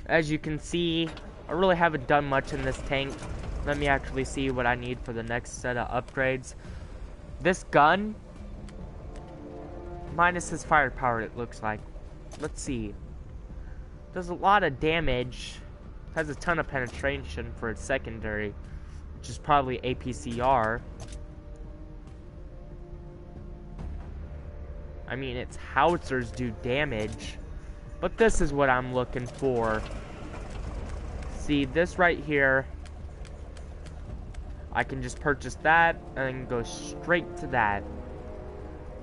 As you can see, I really haven't done much in this tank. Let me actually see what I need for the next set of upgrades. This gun, minus his firepower, it looks like. Let's see. Does a lot of damage. Has a ton of penetration for its secondary, which is probably APCR. I mean, its howitzers do damage, but this is what I'm looking for. See, this right here, I can just purchase that and then go straight to that.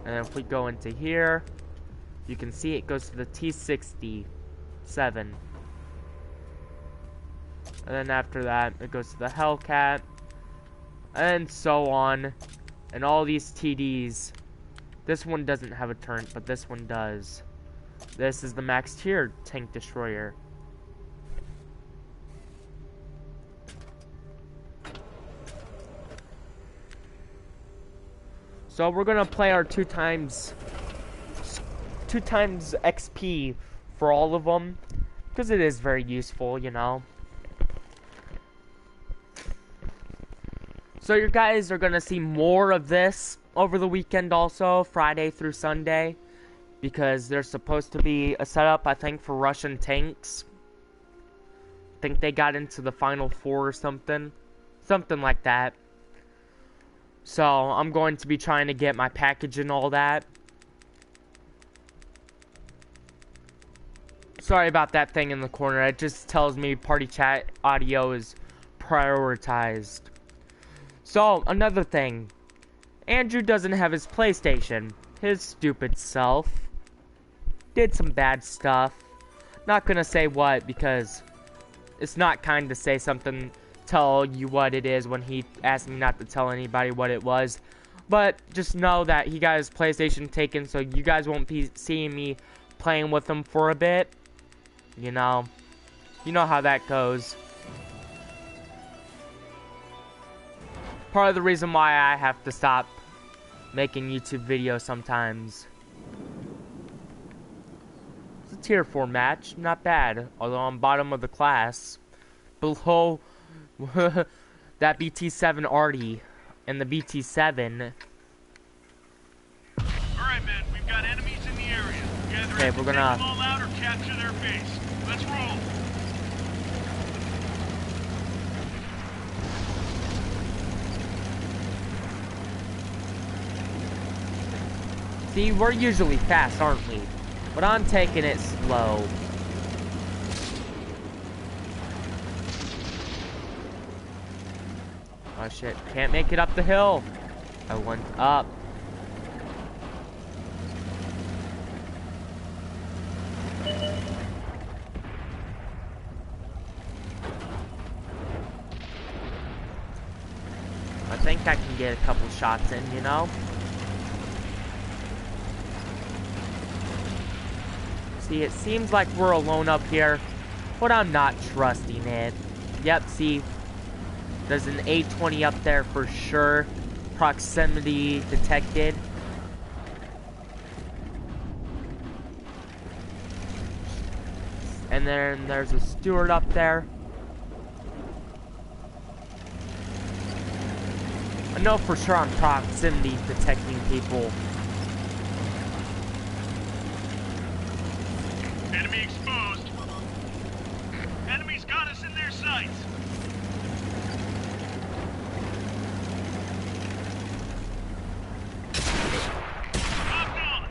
And if we go into here, you can see it goes to the T67. And then after that, it goes to the Hellcat, and so on. And all these TDs. This one doesn't have a turret, but this one does. This is the max tier tank destroyer. So we're gonna play our two times XP for all of them, because it is very useful, you know. So you guys are gonna see more of this over the weekend also, Friday through Sunday, because there's supposed to be a setup, I think, for Russian tanks. I think they got into the Final Four or something like that. So I'm going to be trying to get my package and all that. Sorry about that thing in the corner. It just tells me party chat audio is prioritized. So, another thing. Andrew doesn't have his PlayStation. His stupid self did some bad stuff. Not gonna say what, because it's not kind to say something, tell you what it is when he asked me not to tell anybody what it was. But just know that he got his PlayStation taken, so you guys won't be seeing me playing with him for a bit. You know how that goes. Part of the reason why I have to stop making YouTube videos sometimes. It's a tier 4 match, not bad. Although I'm bottom of the class. Below that BT7 Artie and the BT7. Alright, man, we've got enemies in the area. Okay, we're gonna take them all out or capture their base. Let's roll. See, we're usually fast, aren't we? But I'm taking it slow. Oh shit, can't make it up the hill. I went up. I think I can get a couple shots in, you know? See, it seems like we're alone up here, but I'm not trusting it. Yep, see, there's an A20 up there for sure. Proximity detected. And then there's a steward up there. I know for sure I'm proximity detecting people. Enemy exposed. Enemies got us in their sights. Locked on.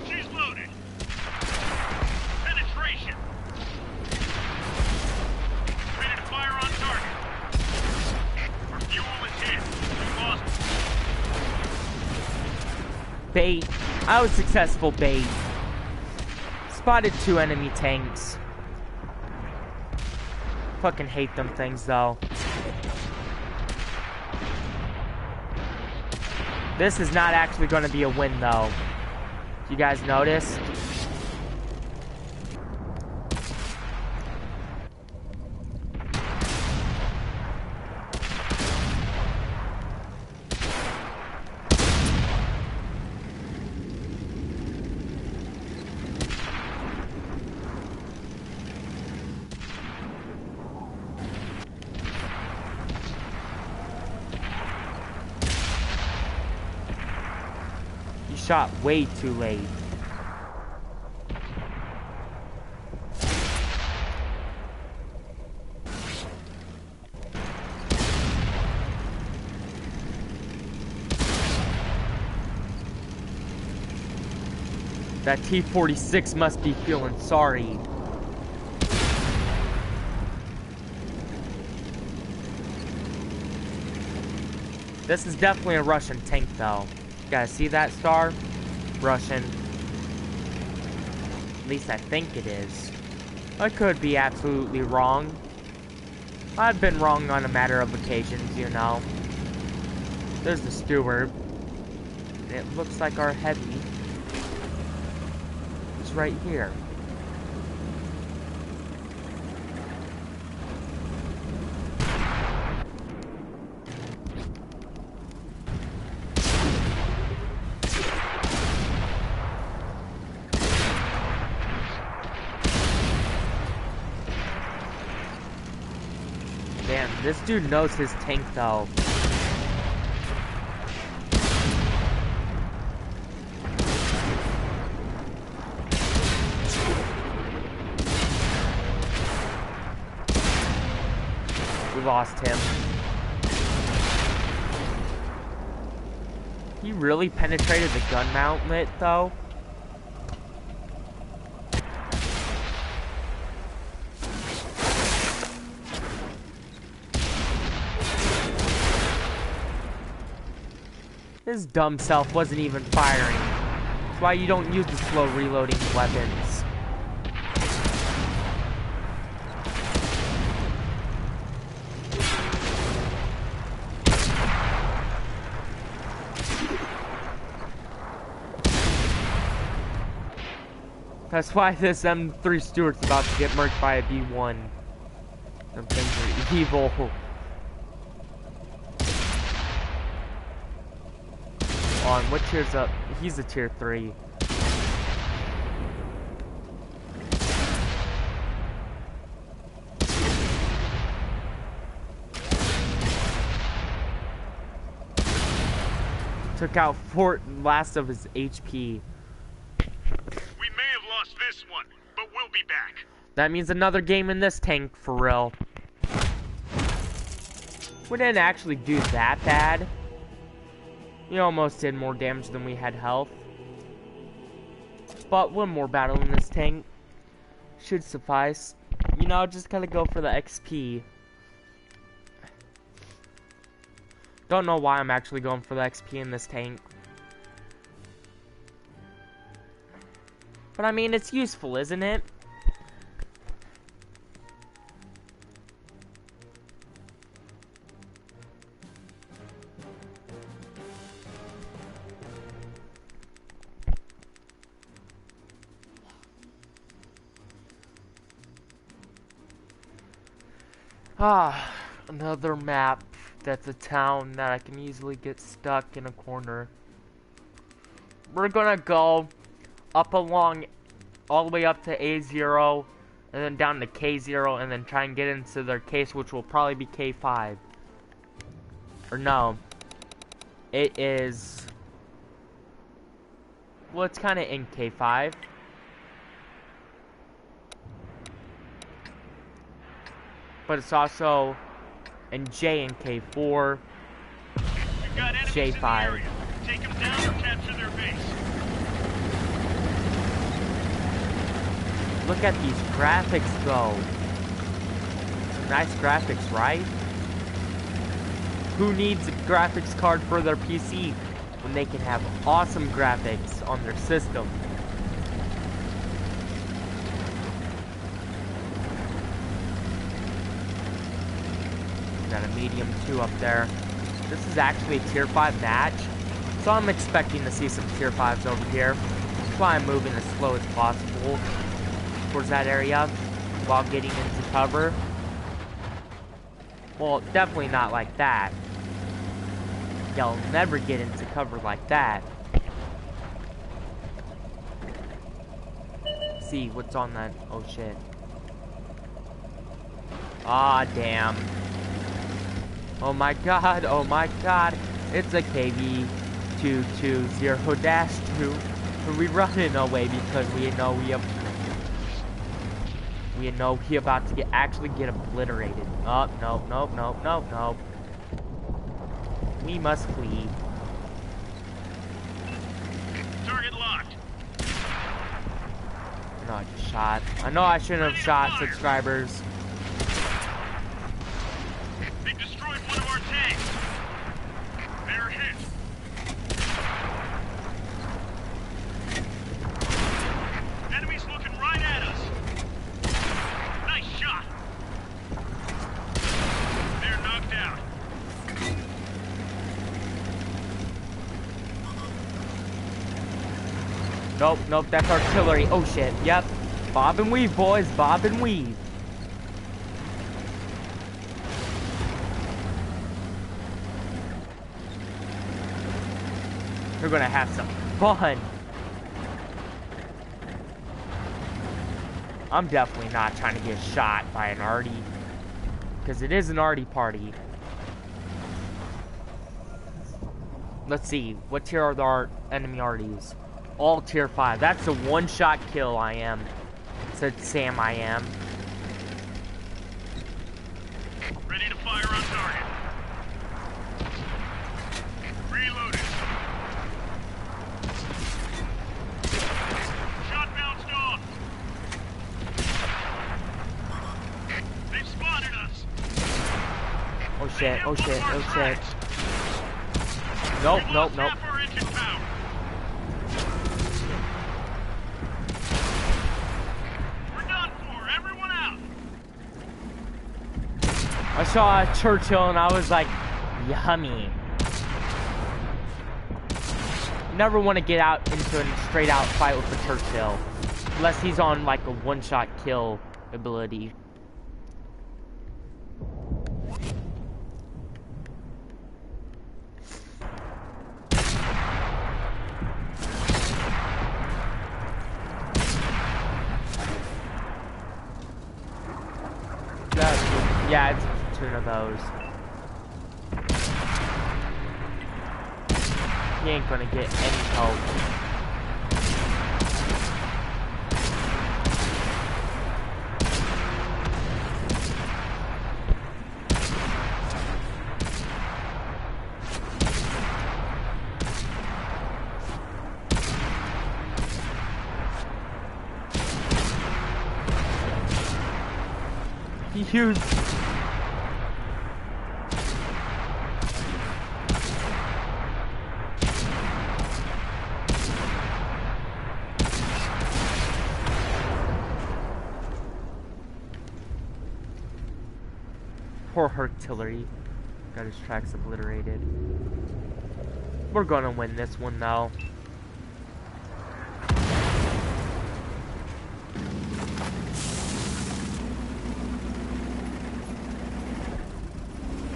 She's loaded. Penetration. Ready to fire on target. Our fuel is hit. We lost Bait. I was successful, bait. Spotted 2 enemy tanks. Fucking hate them things though. This is not actually going to be a win though. You guys notice? shot way too late. That T-46 must be feeling sorry. This is definitely a Russian tank, though. Guys, see that star? Russian. At least I think it is. I could be absolutely wrong. I've been wrong on a matter of occasions, you know. There's the steward. It looks like our heavy is right here. Damn, this dude knows his tank though. We lost him. He really penetrated the gun mountlet though. His dumb self wasn't even firing. That's why you don't use the slow reloading weapons. That's why this M3 Stewart's about to get murked by a B1. Them things are evil. On what tier's up? He's a tier 3. Took out last of his HP. We may have lost this one, but we'll be back. That means another game in this tank, for real. We didn't actually do that bad. We almost did more damage than we had health. But one more battle in this tank should suffice. You know, just gotta go for the XP. Don't know why I'm actually going for the XP in this tank. But I mean, it's useful, isn't it? Ah, another map that's a town that I can easily get stuck in a corner. We're gonna go up along, all the way up to A0, and then down to K0, and then try and get into their case, which will probably be K5. Or no. It is... well, it's kind of in K5. But it's also in J and K4, J5. Take them down or capture their base. Look at these graphics though. Nice graphics, right? Who needs a graphics card for their PC when they can have awesome graphics on their system? Got a medium 2 up there. This is actually a tier 5 match, so I'm expecting to see some tier 5s over here. That's why I'm moving as slow as possible towards that area while getting into cover. Well, definitely not like that. Y'all never get into cover like that. See what's on that. Oh shit. Ah, damn. Oh my god, it's a KV. 220-2. And we running away because we know he about to actually get obliterated. Oh, no. We must flee. Target locked. No, I just shot. I know I shouldn't have shot, subscribers. They destroyed one of our tanks. They're hit. Enemies looking right at us. Nice shot. They're knocked out. Nope, that's artillery. Oh shit, yep. Bob and weave, boys, bob and weave. We're gonna have some fun. I'm definitely not trying to get shot by an arty, because it is an arty party. Let's see, what tier are the enemy arties? All tier 5. That's a one-shot kill. I am. Said Sam. I am. Ready to fire on target. Reloaded. Shot bounced off. They've spotted us. Oh shit! Oh shit! Oh shit! Nope! Half our engine power. I saw Churchill and I was like, yummy. Never want to get out into a straight out fight with a Churchill. Unless he's on like a one-shot kill ability. Yeah, it's two of those. He ain't gonna get any help. He used... Poor artillery. Got his tracks obliterated. We're gonna win this one though.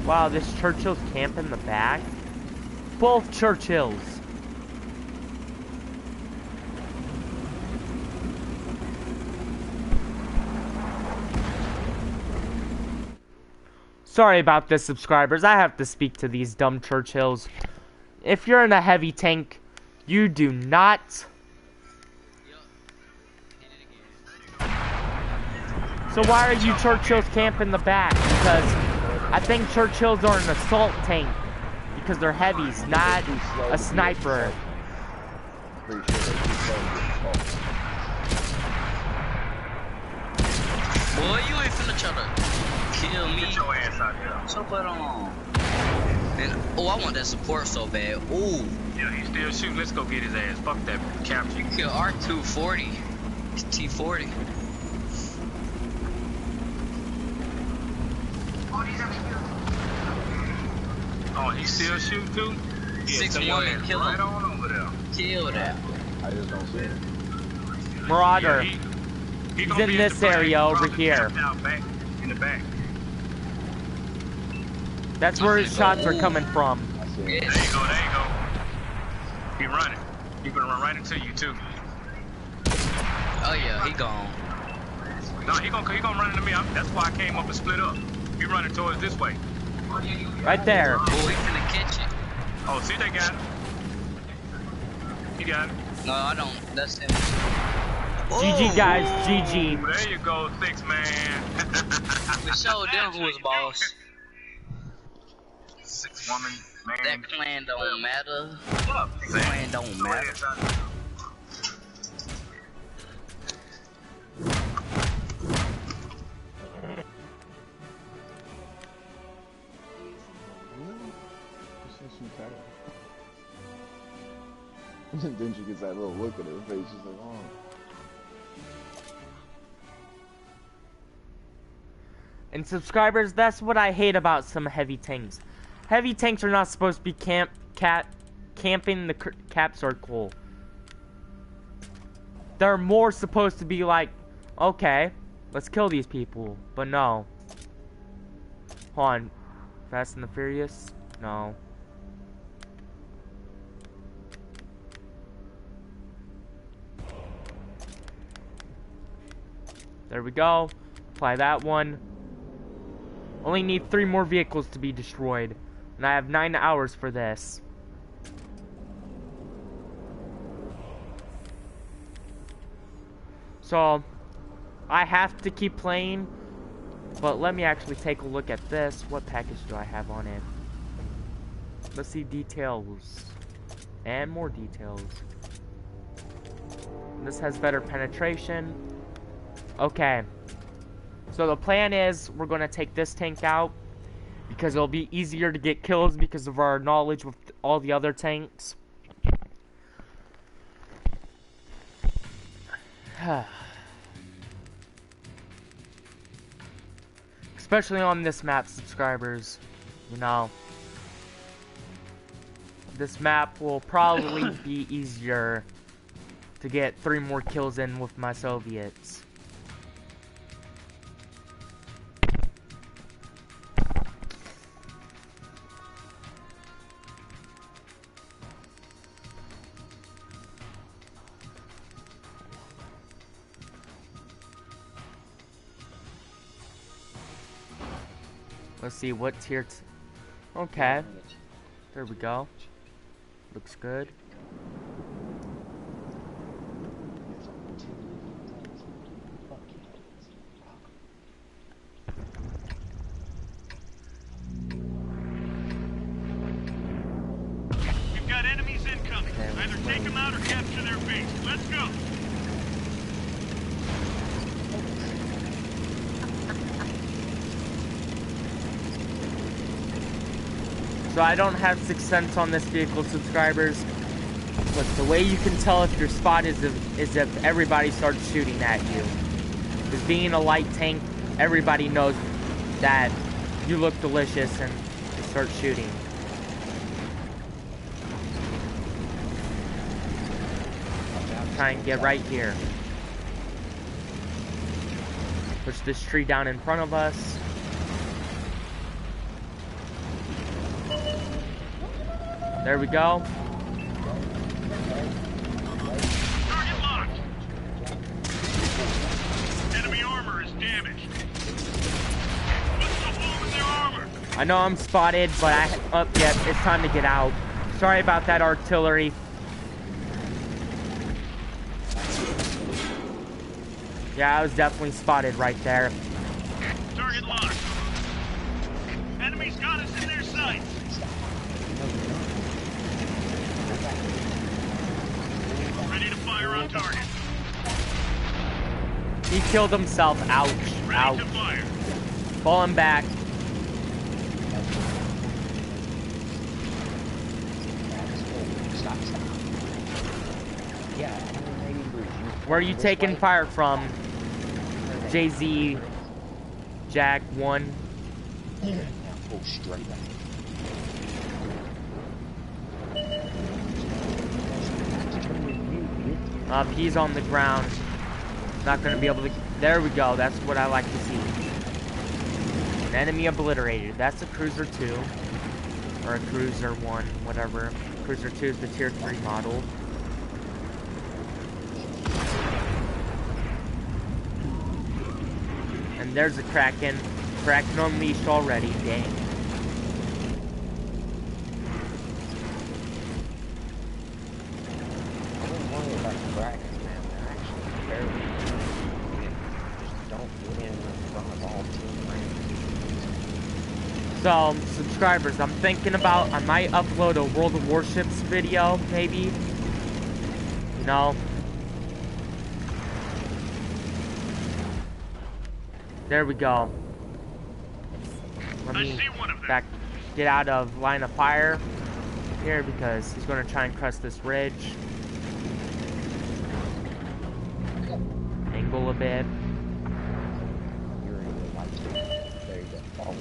Wow, this Churchill's camp in the back. Both Churchills. Sorry about this, subscribers. I have to speak to these dumb Churchills. If you're in a heavy tank, you do not... So why are you Churchills camping the back? Because I think Churchills are an assault tank. Because they're heavies, not a sniper. Boy, you ain't finna try to kill me. Get your ass out here. So put on. And, oh, I want that support so bad. Ooh. Yeah, he's still shooting. Let's go get his ass. Fuck that capture. You kill R240. T40. Oh, he still shooting too? Yeah, 6-1 kill him. Right on over there. Kill that. I just don't see it. Marauder. Yeah, He's gonna in be this the back. area over Probably here. camped out back, in the back. That's where his shots are coming from. I see Yeah. it. There you go, there you go. He running. He gonna run right into you too. Oh yeah, he gone. No, he gonna run into me. That's why I came up and split up. He running towards this way. Right there. Oh, he finna catch it. Oh, see that guy? You got it. No, I don't. That's him. GG, guys. GG. Ooh, there you go, 6 man. We showed them who was boss. 6 woman, man. That clan don't matter. What up, That clan don't matter. Then she gets that little look at her face. She's like, oh. And subscribers, that's what I hate about some heavy tanks. Heavy tanks are not supposed to be camping the cap circle. They're more supposed to be like, okay, let's kill these people. But no. Hold on. Fast and the Furious? No. There we go. Apply that one. Only need 3 more vehicles to be destroyed. And I have 9 hours for this. So, I have to keep playing. But let me actually take a look at this. What package do I have on it? Let's see details. And more details. This has better penetration. Okay. So the plan is we're going to take this tank out because it'll be easier to get kills because of our knowledge with all the other tanks. Especially on this map, subscribers. You know, this map will probably be easier to get 3 more kills in with my Soviets. Let's see what tier. Okay. There we go. Looks good. We've got enemies incoming. Either take them out or capture their base. Let's go. So I don't have 6th sense on this vehicle, subscribers. But the way you can tell if you're spotted is if everybody starts shooting at you. Because being a light tank, everybody knows that you look delicious and they start shooting. Try and get right here. Push this tree down in front of us. There we go. Target locked. Enemy armor is damaged. What's the hole in their armor? I know I'm spotted, but yeah, it's time to get out. Sorry about that, artillery. Yeah, I was definitely spotted right there. Target locked. Enemies got us in their sights. Ready to fire on target. He killed himself. Ouch. Ready Ouch. to fire. Falling back. Where are you taking fire from? JZ Jag 1. Go straight. He's on the ground. Not gonna be able to. There we go. That's what I like to see. An enemy obliterated. That's a Cruiser 2. Or a Cruiser 1, whatever. Cruiser 2 is the tier 3 model. And there's a Kraken. Kraken unleashed already. Dang. in front of all team ranks. So, subscribers, I'm thinking about, I might upload a World of Warships video, maybe. You know? There we go. Let I me see one of them. get out of line of fire here because he's going to try and crest this ridge. Angle a bit. You're in the light. There you go. Follow.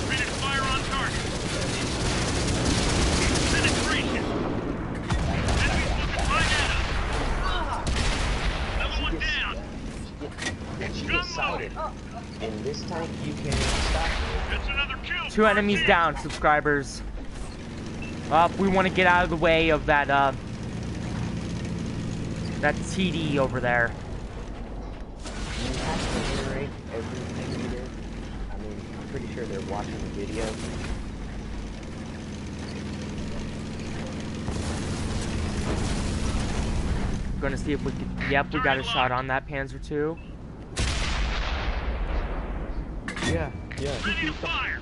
Rated fire on target. Penetration. Enemies looking right at us. Another one down. She decided. And this time you can stop her. It's another kill. 2 enemies down, subscribers. We want to get out of the way of that, that TD over there. You have to narrate everything you did. I mean, I'm pretty sure they're watching the video. We're gonna see if we can. Yep, we got a shot on that Panzer II. Yeah. Ready to fire.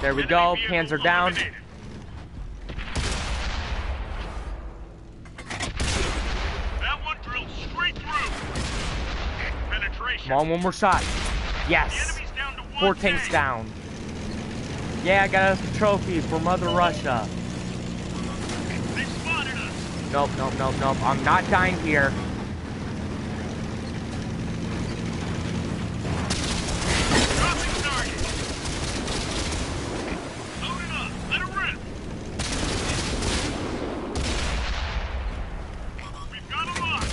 There we go, Panzer down. Eliminated. That one drilled straight through. Penetration. Come on, one more shot. The Yes, enemy's down to 1 4 tanks tank. down. Yeah, I got a trophy for Mother Russia. They spotted us. Nope. I'm not dying here. Dropping target. Load it up. Let it rip. We've got a lot.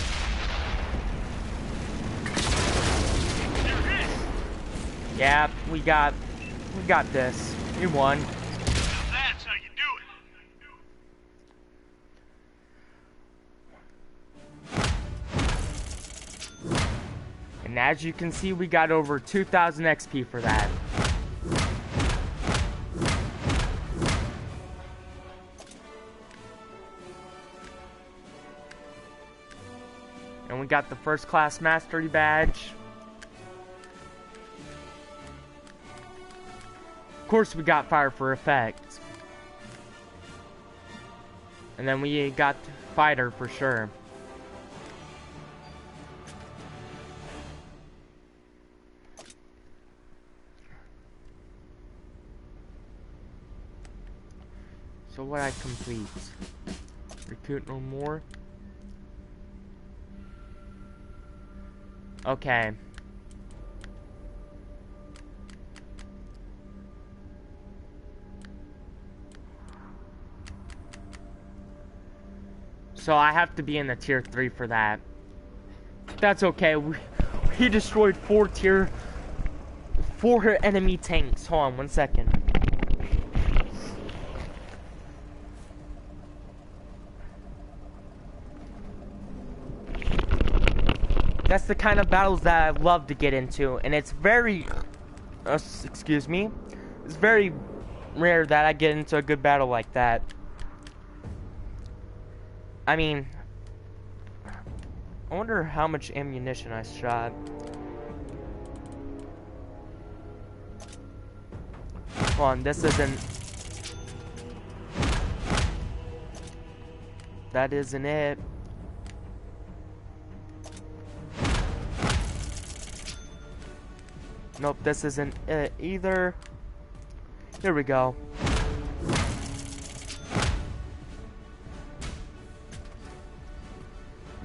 They're hit. Yeah, we got this. We won. Now that's how you do it. And as you can see, we got over 2,000 XP for that. And we got the first class mastery badge. Of course, we got fire for effect. And then we got fighter for sure. So what I complete? Recruit no more. Okay. So I have to be in the tier 3 for that. That's okay. We destroyed 4 enemy tanks. Hold on 1 second. That's the kind of battles that I love to get into, and it's very, excuse me, it's very rare that I get into a good battle like that. I mean, I wonder how much ammunition I shot. Hold on, this isn't, that isn't it. Nope, this isn't it either. Here we go.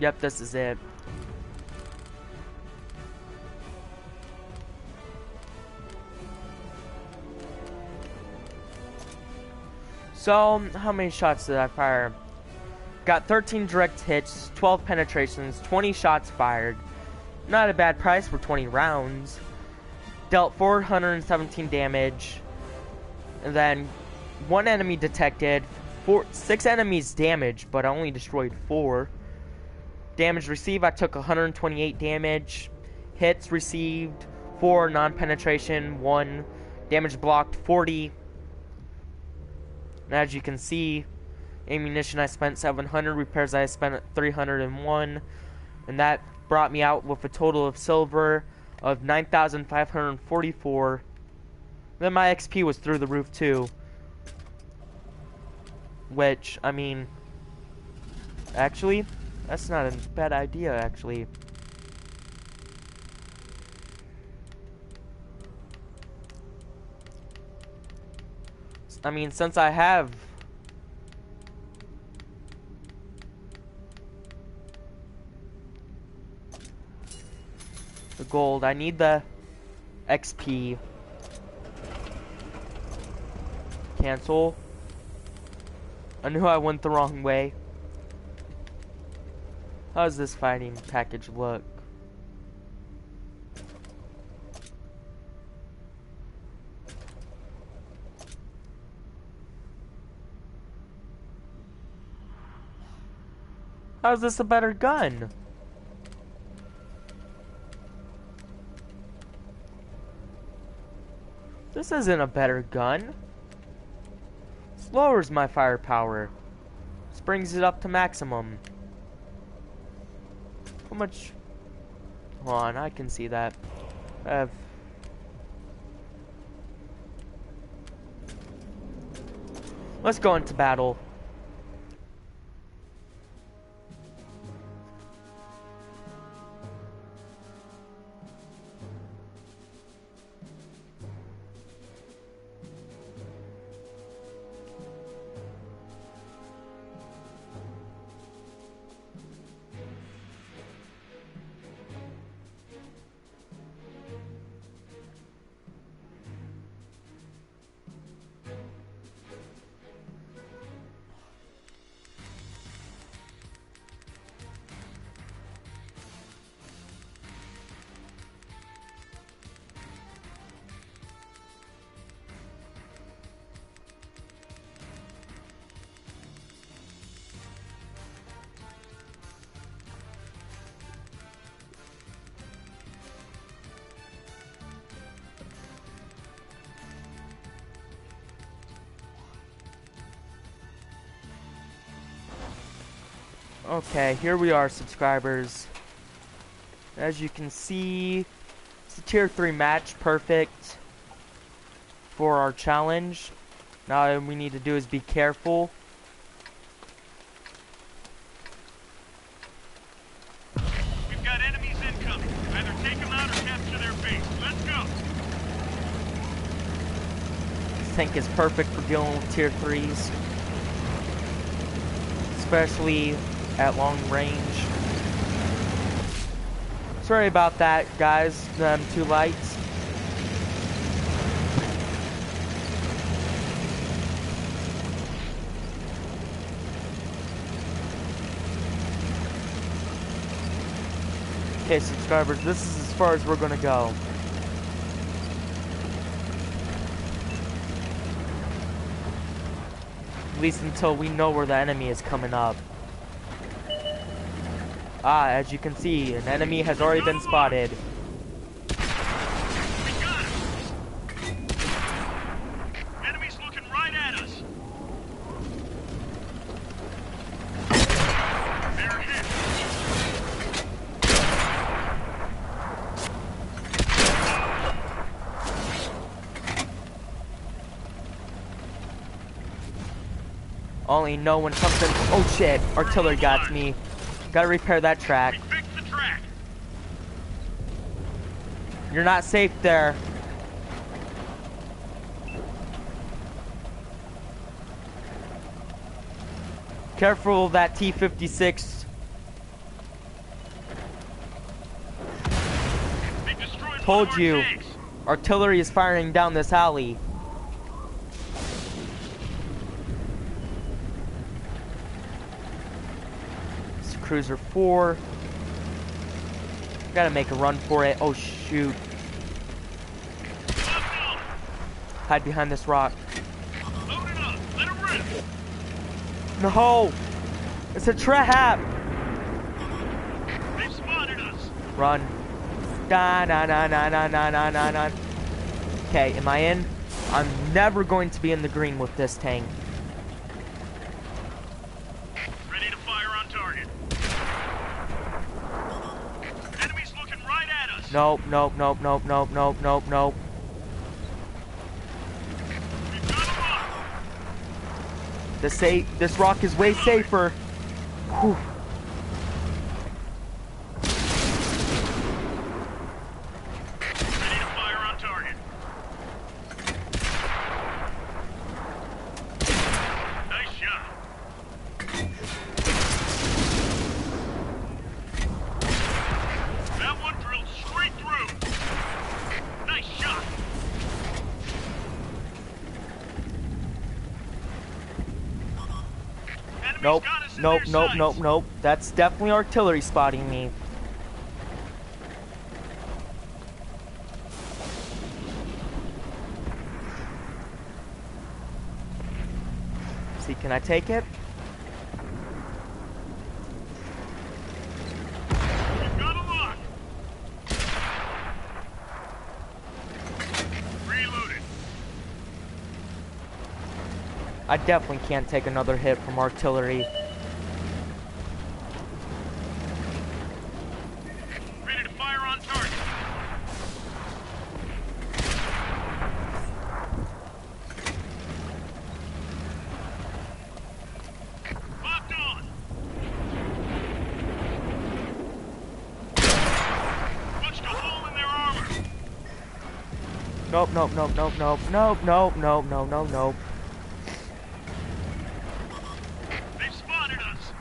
Yep, this is it. So, how many shots did I fire? Got 13 direct hits, 12 penetrations, 20 shots fired. Not a bad price for 20 rounds. Dealt 417 damage. And then 1 enemy detected. 6 enemies damaged, but I only destroyed 4. Damage received, I took 128 damage. Hits received, 4 non-penetration, 1. Damage blocked, 40. And as you can see, ammunition I spent 700, repairs I spent 301. And that brought me out with a total of silver of 9,544. Then my XP was through the roof too. Which, I mean, actually, that's not a bad idea, actually. I mean, since I have the gold, I need the XP. Cancel. I knew I went the wrong way. How does this fighting package look? How is this a better gun? This isn't a better gun. This lowers my firepower. This brings it up to maximum. How much? Hold on, I can see that. Let's go into battle. Okay, here we are, subscribers. As you can see, it's a tier 3 match, perfect for our challenge. Now all we need to do is be careful. We've got enemies incoming. Either take them out or capture their base. Let's go. This tank is perfect for dealing with tier 3s. Especially at long range. Sorry about that, guys. Too light. Okay, subscribers, this is as far as we're gonna go. At least until we know where the enemy is coming up. Ah, as you can see, an enemy has already been spotted. We got him. Enemy's looking right at us. They're hit. Only know when something. Oh shit! Artillery got to me. Gotta repair that track. We fixed the track. You're not safe there. Careful of that T-56. They destroyed Told one of our you. tanks. Artillery is firing down this alley. It's Cruiser 4. Gotta make a run for it. Oh shoot. Hostile. Hide behind this rock. Load it up. Let it rip. No! It's a trap! They've spotted us. Run. Da na na na na na na na na. Okay, am I in? I'm never going to be in the green with this tank. Ready to fire on target. Nope, nope, nope, nope, nope, nope, nope, nope. We've got a lock. This rock is way safer. Whew. Ready to fire on target. Nice shot. That one drilled straight through. Nice shot. Enemy's Nope, got us in nope, their nope, sights. nope, nope. That's definitely artillery spotting me. See, can I take it? We've got a lock. Reloaded. I definitely can't take another hit from artillery. Ready to fire on target. Locked on. Punched a hole in their armor. Nope, nope, nope, nope, nope, nope, nope, nope, nope, nope, nope. They've spotted us.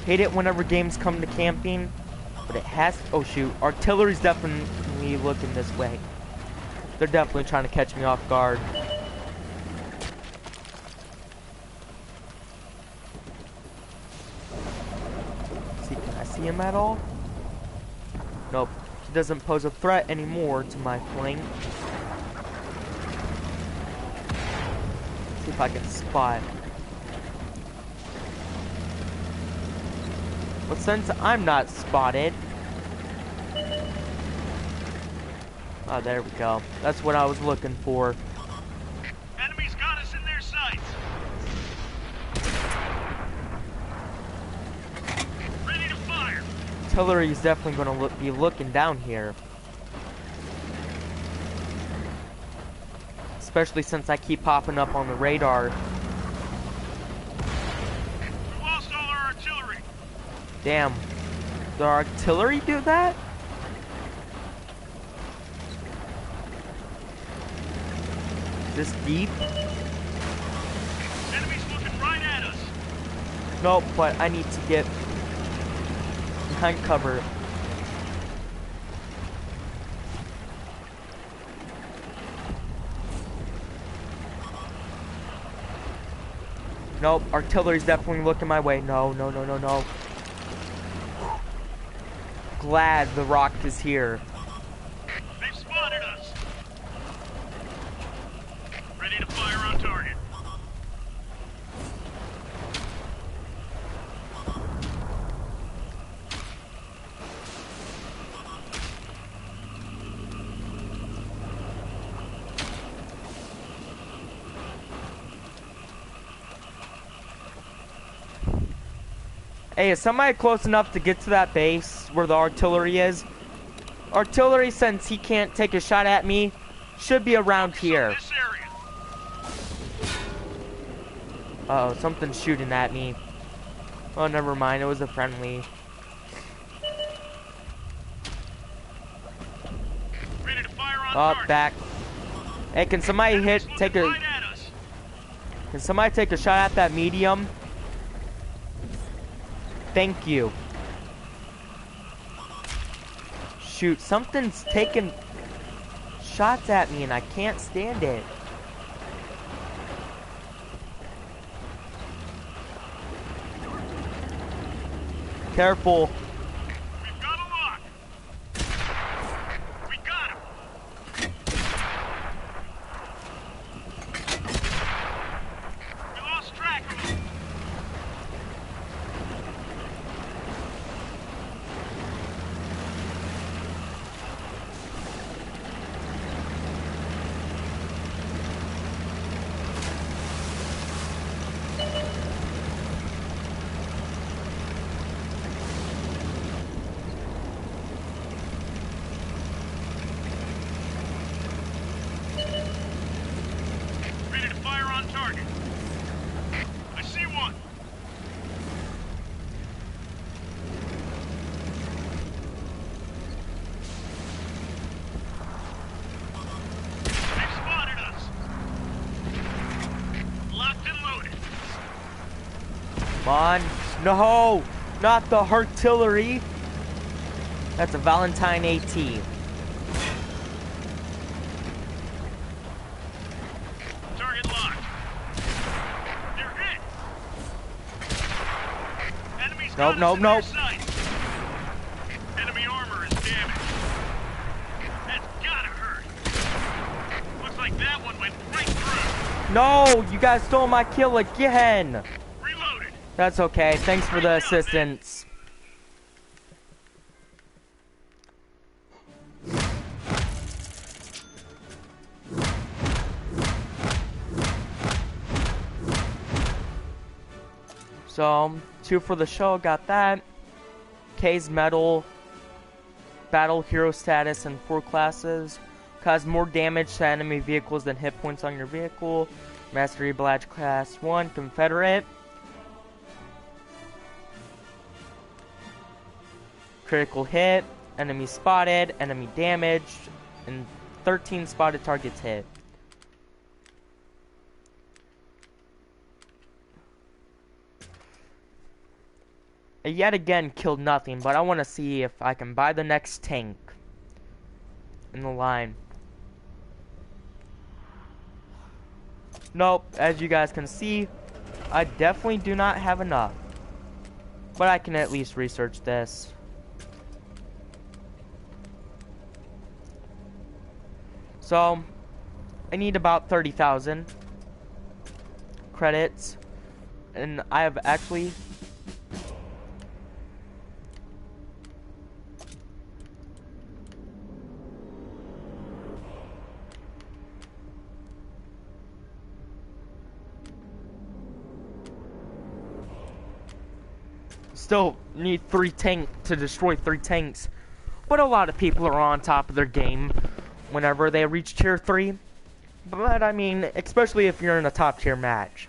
Hate it whenever games come to camping, but it has. Oh shoot, artillery's definitely looking this way. They're definitely trying to catch me off guard. See, can I see him at all? Nope, he doesn't pose a threat anymore to my flank. See if I can spot. But since I'm not spotted. Oh, there we go. That's what I was looking for. Enemy's got us in their sights. Ready to fire. Artillery is definitely going to be looking down here. Especially since I keep popping up on the radar. We lost all our artillery. Damn. The artillery do that? This deep? Enemy's looking right at us. Nope, but I need to get behind cover. Nope, artillery's definitely looking my way. No, no, no, no, no. Glad the rock is here. They've spotted us. Ready to fire on target. Hey, is somebody close enough to get to that base where the artillery is? Artillery, since he can't take a shot at me, should be around here. This area. Uh oh, something's shooting at me. Oh, never mind, it was a friendly. Ready to fire on Up, target. back. Hey, can somebody Enemy's take looking a right at us. can somebody take a shot at that medium? Thank you. Shoot, something's taking shots at me and I can't stand it. Careful. We've got a lock. We got him. We lost track of him. Come on. No! Not the artillery! That's a Valentine AT. Target locked. They're hit. Enemy's Nope, got nope, us in nope. their sights. Enemy armor is damaged. That's gotta hurt. Looks like that one went right through. No! You guys stole my kill again! Reloaded. That's okay. Thanks for the assistance. So, 2 for the show, got that. K's medal, battle hero status, and 4 classes. Cause more damage to enemy vehicles than hit points on your vehicle. Mastery badge class 1, Confederate. Critical hit, enemy spotted, enemy damaged, and 13 spotted targets hit. I yet again killed nothing, but I want to see if I can buy the next tank in the line. Nope, as you guys can see, I definitely do not have enough. But I can at least research this. So, I need about 30,000 credits, and I have actually still need 3 tanks to destroy 3 tanks, but a lot of people are on top of their game whenever they reach tier 3. But I mean, especially if you're in a top tier match.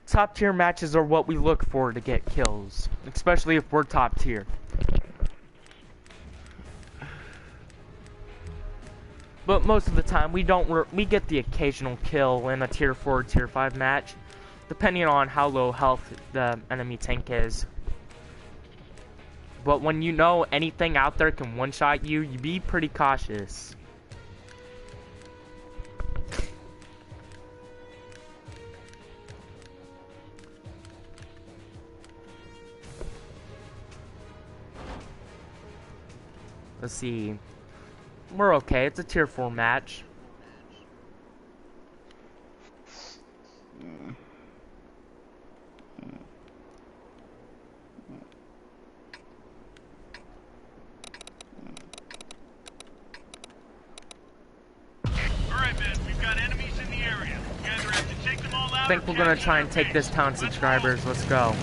Top tier matches are what we look for to get kills, especially if we're top tier. But most of the time we we get the occasional kill in a tier 4 or tier 5 match, depending on how low health the enemy tank is. But when you know anything out there can one-shot you, you be pretty cautious. Let's see. We're okay. It's a tier 4 match. I think we're gonna try and take this town, subscribers. Let's go.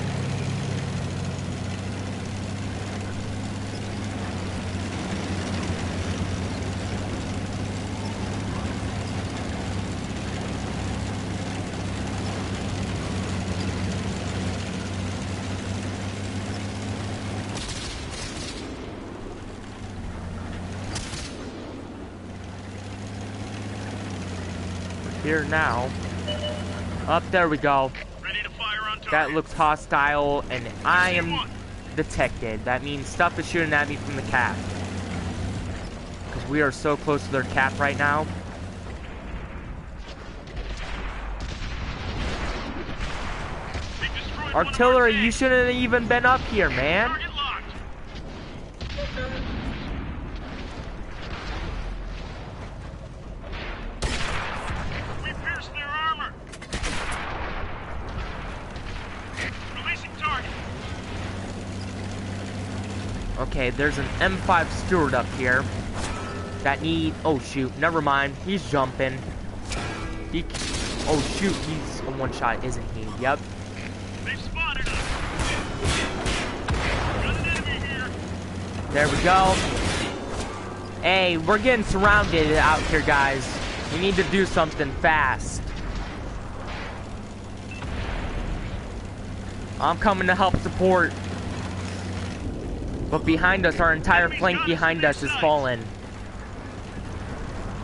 We're here now. Up there we go. Ready to fire on target. That looks hostile, and I am detected. That means stuff is shooting at me from the cap. Because we are so close to their cap right now. Artillery, you shouldn't have even been up here, man. Target locked. We pierced their armor. Releasing target. Okay, there's an M5 Steward up here. That need... Oh, shoot. Never mind. He's jumping. Oh, shoot. He's a one-shot, isn't he? Yep. They've spotted us. Got an enemy here. There we go. Hey, we're getting surrounded out here, guys. We need to do something fast. I'm coming to help support. But behind us, our entire flank behind us is fallen.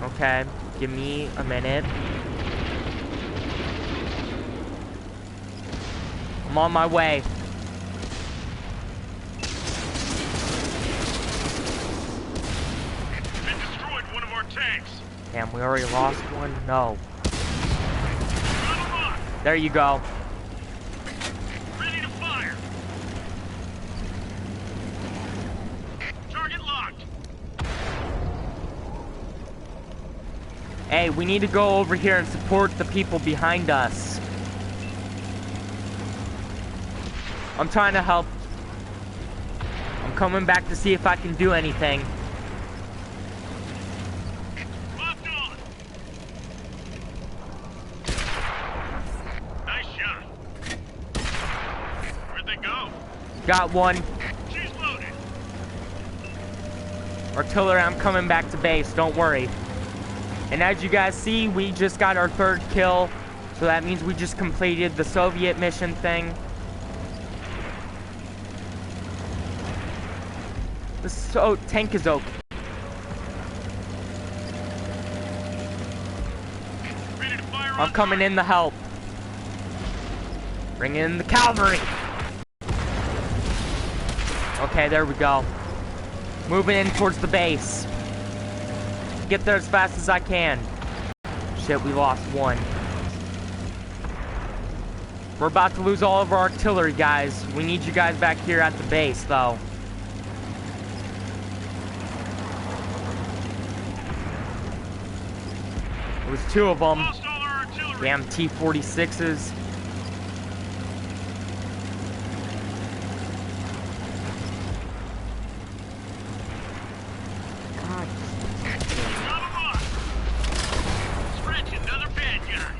Okay, give me a minute. I'm on my way. Been destroyed one of our tanks. Damn, we already lost one? No. Got 'em on. There you go. Ready to fire. Target locked. Hey, we need to go over here and support the people behind us. I'm trying to help. I'm coming back to see if I can do anything. Locked on. Nice shot. Where'd they go? Got one. She's loaded. Artillery, I'm coming back to base. Don't worry. And as you guys see, we just got our 3rd kill. So that means we just completed the Soviet mission thing. The tank is okay. Ready to fire on I'm coming in to help. Bring in the cavalry. Okay, there we go. Moving in towards the base. Get there as fast as I can. Shit, we lost one. We're about to lose all of our artillery, guys. We need you guys back here at the base, though. It was 2 of them. Lost all our artillery. Damn T-46s. God. Got 'em on. Stretch another bad guy.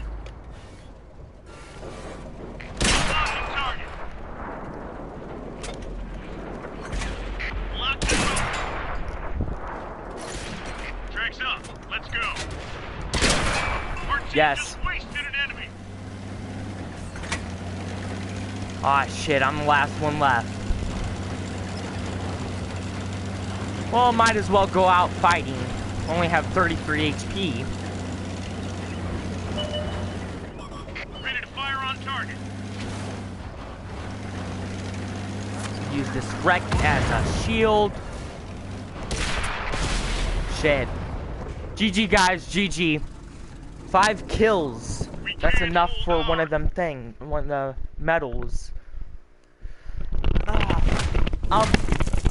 Locking target. Locked and loaded. Tracks up. Let's go. Our team Yes. just wasted an enemy. Ah, shit, I'm the last one left. Well, might as well go out fighting. Only have 33 HP. Ready to fire on target. Use this wreck as a shield. Shit. GG, guys, GG. 5 kills. That's enough for one of them one of the medals.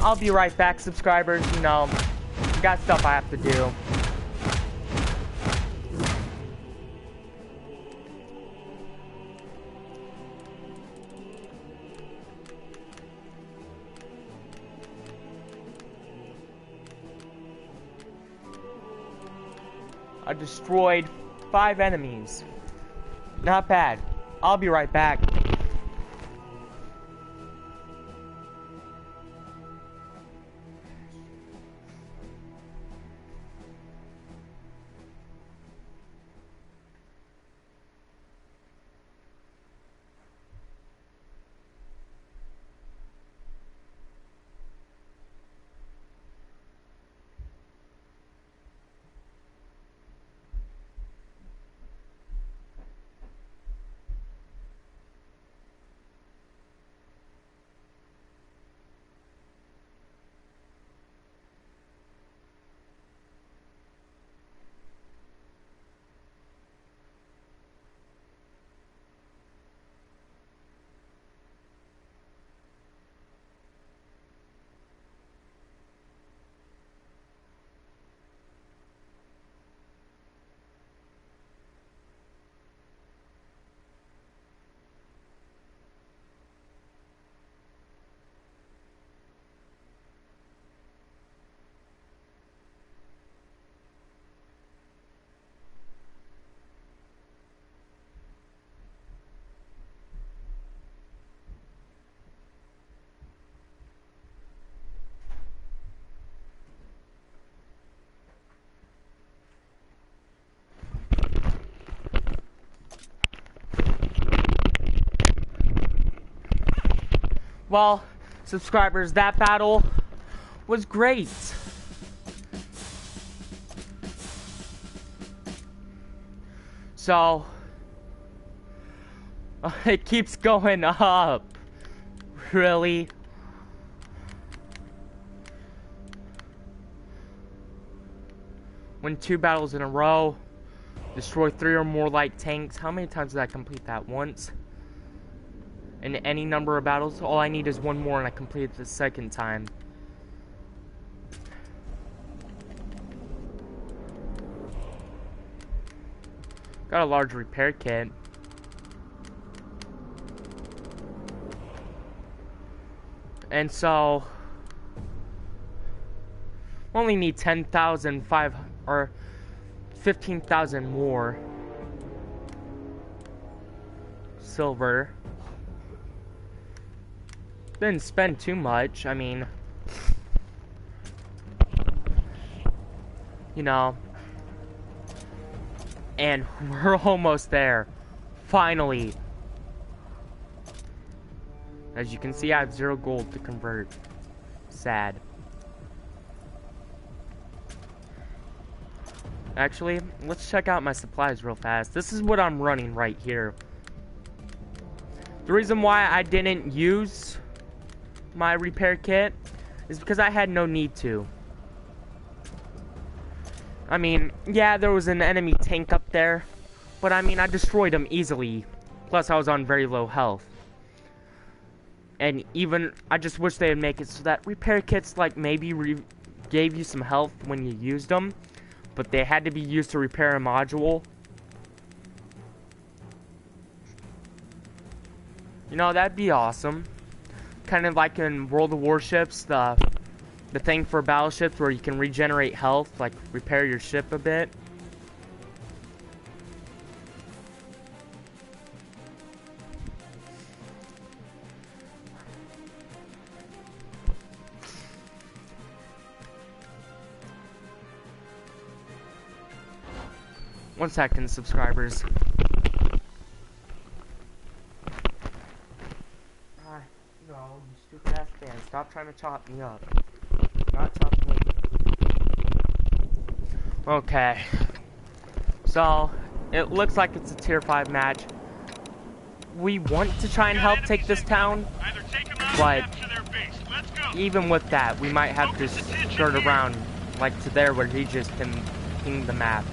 I'll be right back, subscribers. You know, got stuff I have to do. I destroyed 5 enemies. Not bad. I'll be right back. Well, subscribers, that battle was great. So, It keeps going up. Really? Win 2 battles in a row. Destroy 3 or more light tanks. How many times did I complete that? Once? In any number of battles? All I need is 1 more and I complete it the 2nd time. Got a large repair kit. And so only need 10,005 or 15,000 more silver. Didn't spend too much. I mean, you know. And we're almost there. Finally. As you can see, I have 0 gold to convert. Sad. Actually, let's check out my supplies real fast. This is what I'm running right here. The reason why I didn't use my repair kit is because I had no need to. I mean, yeah, there was an enemy tank up there, but I mean, I destroyed him easily. Plus, I was on very low health. And even, I just wish they'd make it so that repair kits, like, maybe gave you some health when you used them, but they had to be used to repair a module. You know, that'd be awesome. Kind of like in World of Warships, the thing for battleships where you can regenerate health, like repair your ship a bit. One second, subscribers. No, you stupid ass fan. Stop trying to chop me up. Not chopping me. Okay. So, it looks like it's a tier 5 match. We want to try and help take this town, but even with that, we might have to skirt around, like to there where he just can ping the map.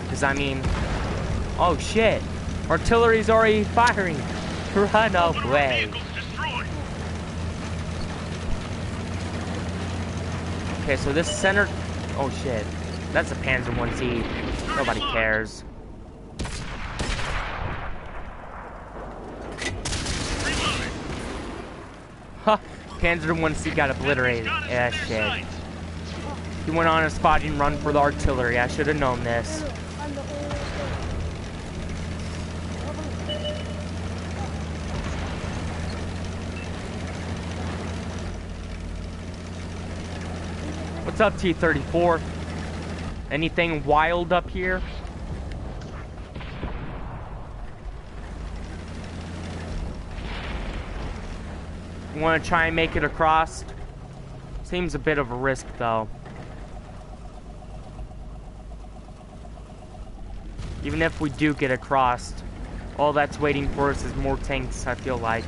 Because, I mean, oh shit, artillery's already firing. Run away. Okay, so this center, oh shit, that's a Panzer 1C. Nobody cares. Huh, Panzer 1C got obliterated. Yeah, shit. He went on a spotting run for the artillery. I should have known this. What's up, T-34? Anything wild up here? You want to try and make it across? Seems a bit of a risk, though. Even if we do get across, all that's waiting for us is more tanks, I feel like.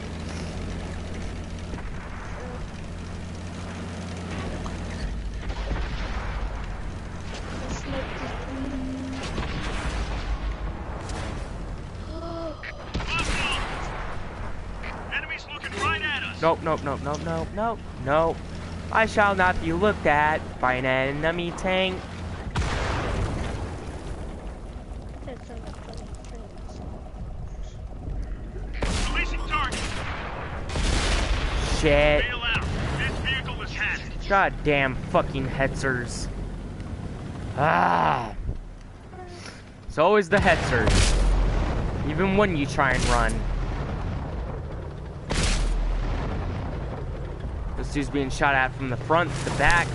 Nope, nope, nope, nope, nope, nope, nope. I shall not be looked at by an enemy tank. Shit. Goddamn fucking hetzers. Ah. It's always the hetzers. Even when you try and run. This dude's being shot at from the front, the back,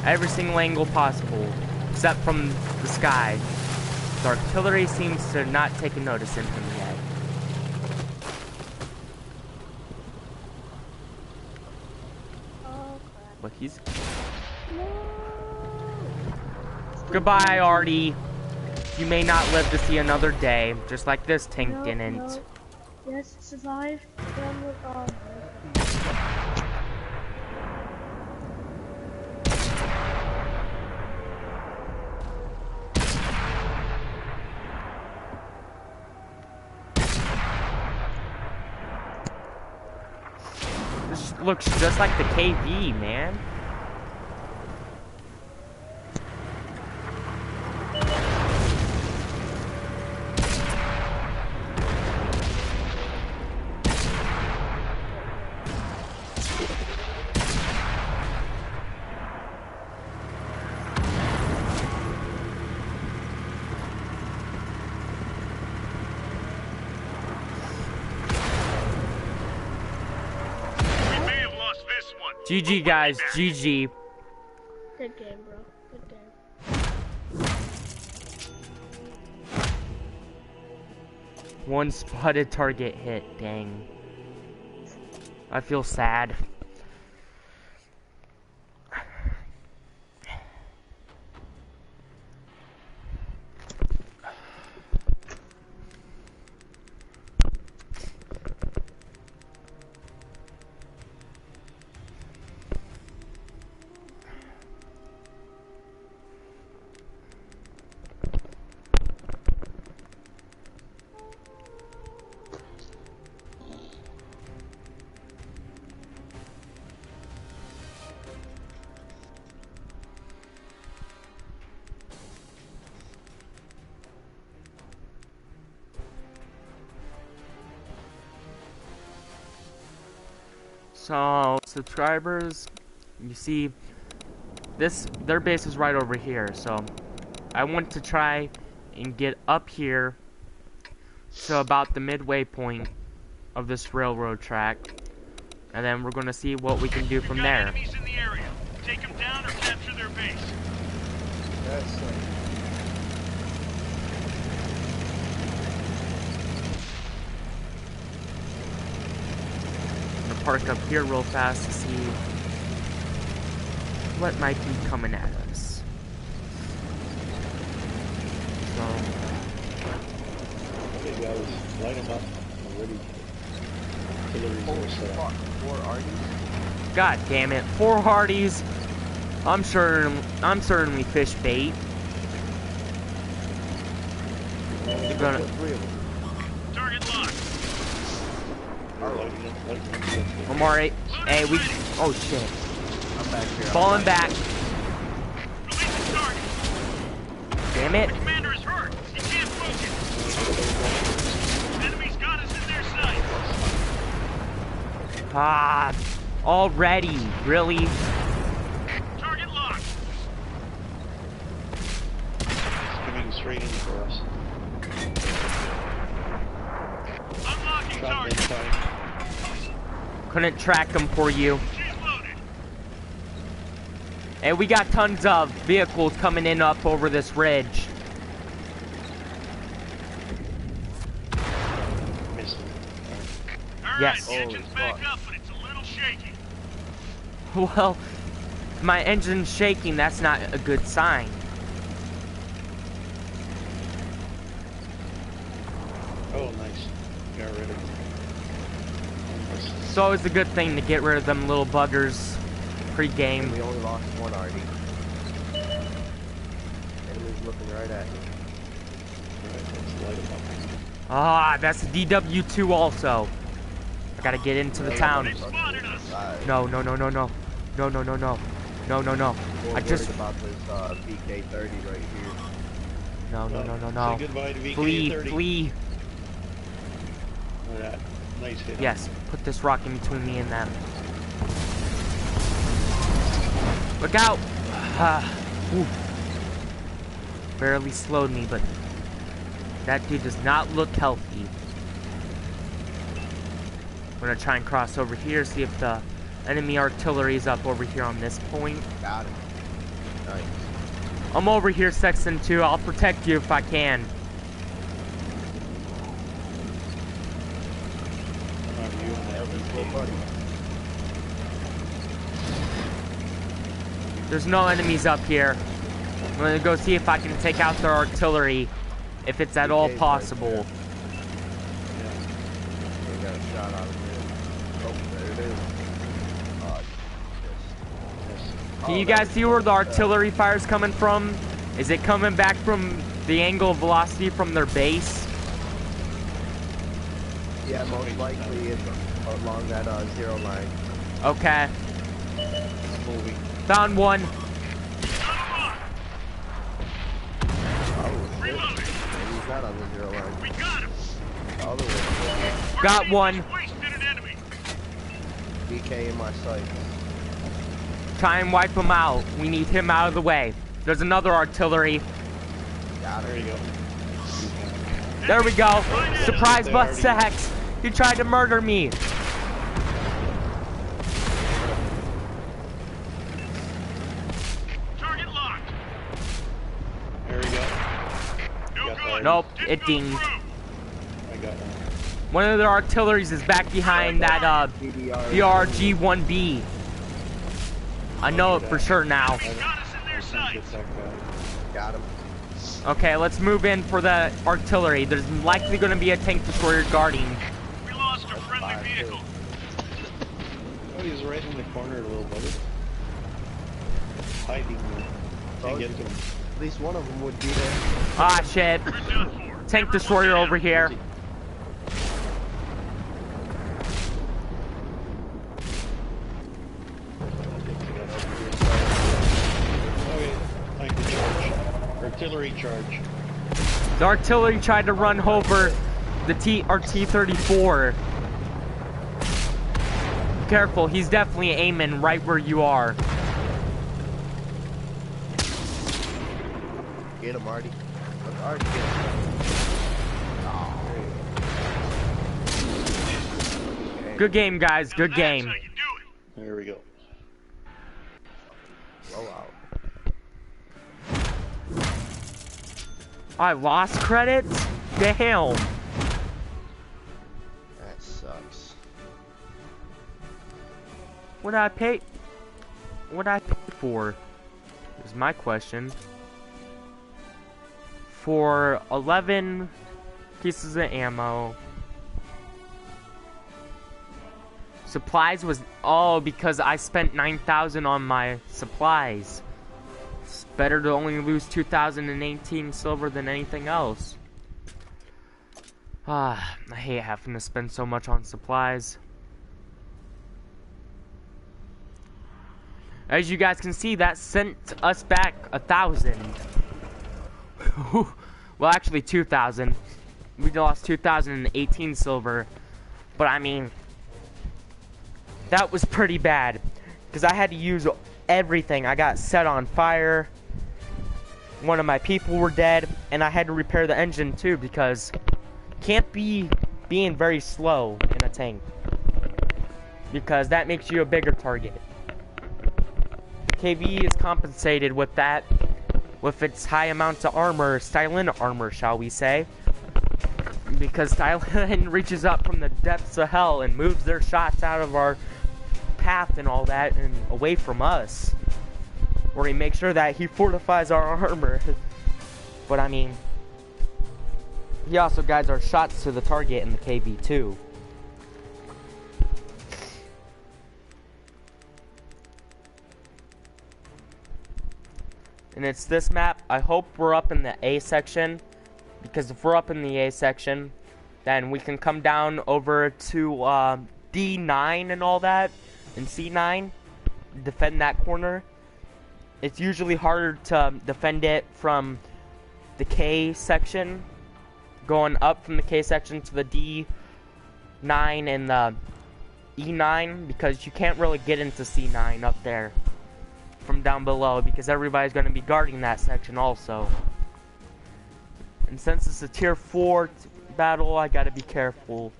every single angle possible, except from the sky. The artillery seems to not take a notice in him yet. But he's... Goodbye, Artie. You may not live to see another day, just like this tank No, didn't. no. Yes, survive. This looks just like the KV, man. We may have lost this one. GG, guys. GG. Good game, bro. Good game. One spotted target hit. Dang. I feel sad. So, subscribers, you see, their base is right over here, so I want to try and get up here to about the midway point of this railroad track, and then we're going to see what we can do from We've got there. enemies in the area. Take them down or capture their base. I'm going to park up here real fast to see what might be coming at us. So, Okay, guys, light them up. I'm ready. Artillery's all set up. 4 Arties. God damn it, 4 Hardys. I'm certainly fish bait. You're gonna. Target locked. Lighting up. I'm alright. Hey, we. Oh shit. I'm back here. Falling back. Release the target. Damn it. The commander is hurt. He can't focus. Enemies got us in their sights. Ah. Already. Really? Target locked. It's coming straight in for us. Unlocking Shotgun target. time. Couldn't track them for you. She's loaded. Hey, we got tons of vehicles coming in up over this ridge. Missed him. All Yes. right, the engine's Holy back fuck. up, but it's a little shaky. Well, my engine's shaking. That's not a good sign. Oh, nice. Got rid of him. It's always a good thing to get rid of them little buggers pre-game. We only lost 1 Artie. Enemy's looking right at me. Alright, let's light him up. Ah, that's a DW2 also. I gotta get into the town. They spotted us. No, no, no, no, no. No, no, no, no. No, no, no. More I just... worried about this VK-30 right here. No, no, no, no, Say no. goodbye to VK-30. Flee, flee. Look at that. Nice hit. Yes, put this rock in between me and them. Look out! Ooh. Barely slowed me, but that dude does not look healthy. I'm gonna try and cross over here, see if the enemy artillery is up over here on this point. Got him. Nice. I'm over here, Sexton 2. I'll protect you if I can. Come on, you and that VK. There's no enemies up here. I'm gonna go see if I can take out their artillery if it's at all BK's right possible. there. They got a shot out of it. Oh, there it is. Can you guys see where the artillery fire's coming from? Is it coming back from the angle of velocity from their base? Yeah, most likely it's along that 0 line. Okay. It's moving. Found one. Oh, shit. Reloading. Maybe he's not on the 0 line. We got him. All the way. Got one. Wasted an enemy. BK in my sight. Try and wipe him out. We need him out of the way. There's another artillery. Got There it. you go. There we go. Surprise butt sacks. He tried to murder me. Target locked. There we go. No Got good. that. Nope, Didn't it go dinged. through. I got one. One of their artilleries is back behind that BRG-1B. I know it for sure now. Got us in their I think sights. it's that guy. Got him. Okay, let's move in for the artillery. There's likely going to be a tank destroyer guarding. We lost a friendly Fire, vehicle. Oh, he's right in the corner, little buddy. Hiding there. Can't get to him. At least one of them would be there. Ah, shit. We're done for. Tank destroyer over here. Okay, tank to charge. Artillery charge. The artillery tried to run over the T-34. Careful, he's definitely aiming right where you are. Get him, Artie. Look, Artie, get him. Okay. Good game, guys. Good Now game. That's how you do it. There we go. Blowout. I lost credits? Damn. That sucks. What'd I pay? What'd I pay for? Is my question. For 11 pieces of ammo. Supplies was because I spent 9,000 on my supplies. It's better to only lose 2,018 silver than anything else. Ah, I hate having to spend so much on supplies. As you guys can see, that sent us back 1,000. Well, actually 2,000. We lost 2,018 silver. But I mean, that was pretty bad. Because I had to use everything. I got set on fire. One of my people were dead. And I had to repair the engine too, because can't be being very slow in a tank. Because that makes you a bigger target. KV is compensated with that, with its high amounts of armor, Stylen armor, shall we say. Because Stylen reaches up from the depths of hell and moves their shots out of our path and all that and away from us. Or he makes sure that he fortifies our armor. But I mean, he also guides our shots to the target in the KV too. And it's this map. I hope we're up in the A section, because if we're up in the A section, then we can come down over to D9 and all that, and C9, defend that corner. It's usually harder to defend it from the K section, going up from the K section to the D9 and the E9, because you can't really get into C9 up there from down below, because everybody's going to be guarding that section also. And since it's a tier 4 battle, I gotta be careful.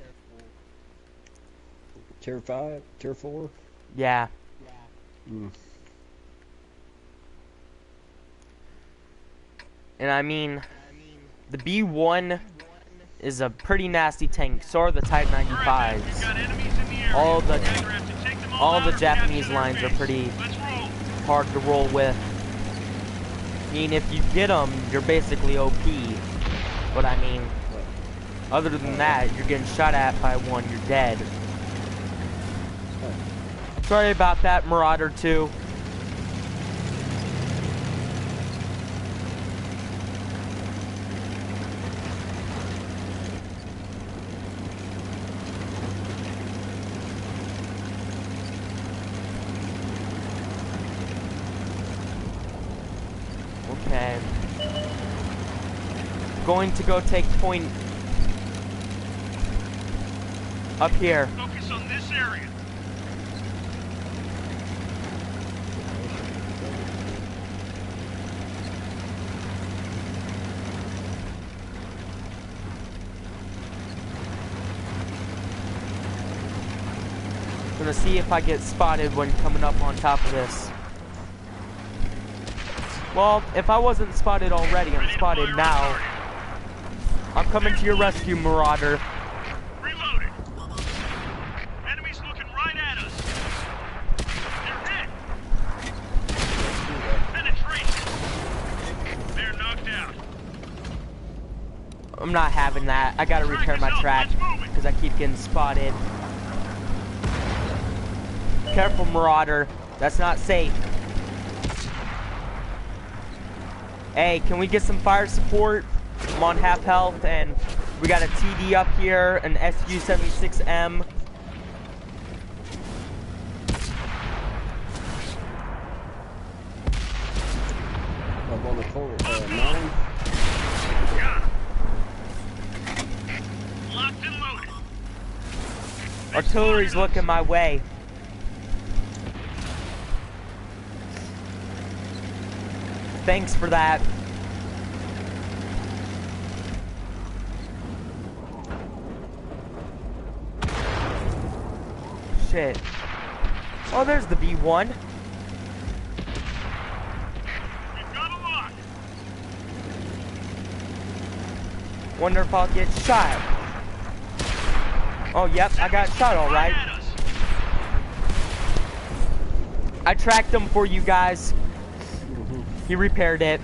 Tier 5? Tier 4? Yeah. And I mean, the B1 is a pretty nasty tank. So are the Type 95s. Got enemies in the area. All We're gonna have to take them the out or Japanese capture their lines are base. pretty Let's roll. hard to roll with. I mean, if you get them, you're basically OP. But I mean, other than that, you're getting shot at by one, you're dead. Sorry about that, Marauder 2. Okay. Going to go take point up here. Focus on this area. Gonna see if I get spotted when coming up on top of this. Well, if I wasn't spotted already, I'm spotted now. I'm coming to your rescue, Marauder. Reloading. Enemies looking right at us. They're hit. Penetration. They're knocked out. I'm not having that. I gotta repair my track because I keep getting spotted. Careful, Marauder. That's not safe. Hey, can we get some fire support? I'm on half health, and we got a TD up here, an SU-76M. Up on the corner, 9. Got 'em. Locked and loaded. Artillery's looking my way. Thanks for that. Shit. Oh, there's the B1. We've got a lock. Wonder if I'll get shot. Oh, yep, I got shot all right. At us. I tracked him for you guys. He repaired it.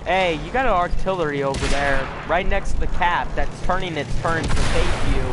Hey, you got an artillery over there, right next to the cap, that's turning its turn to face you.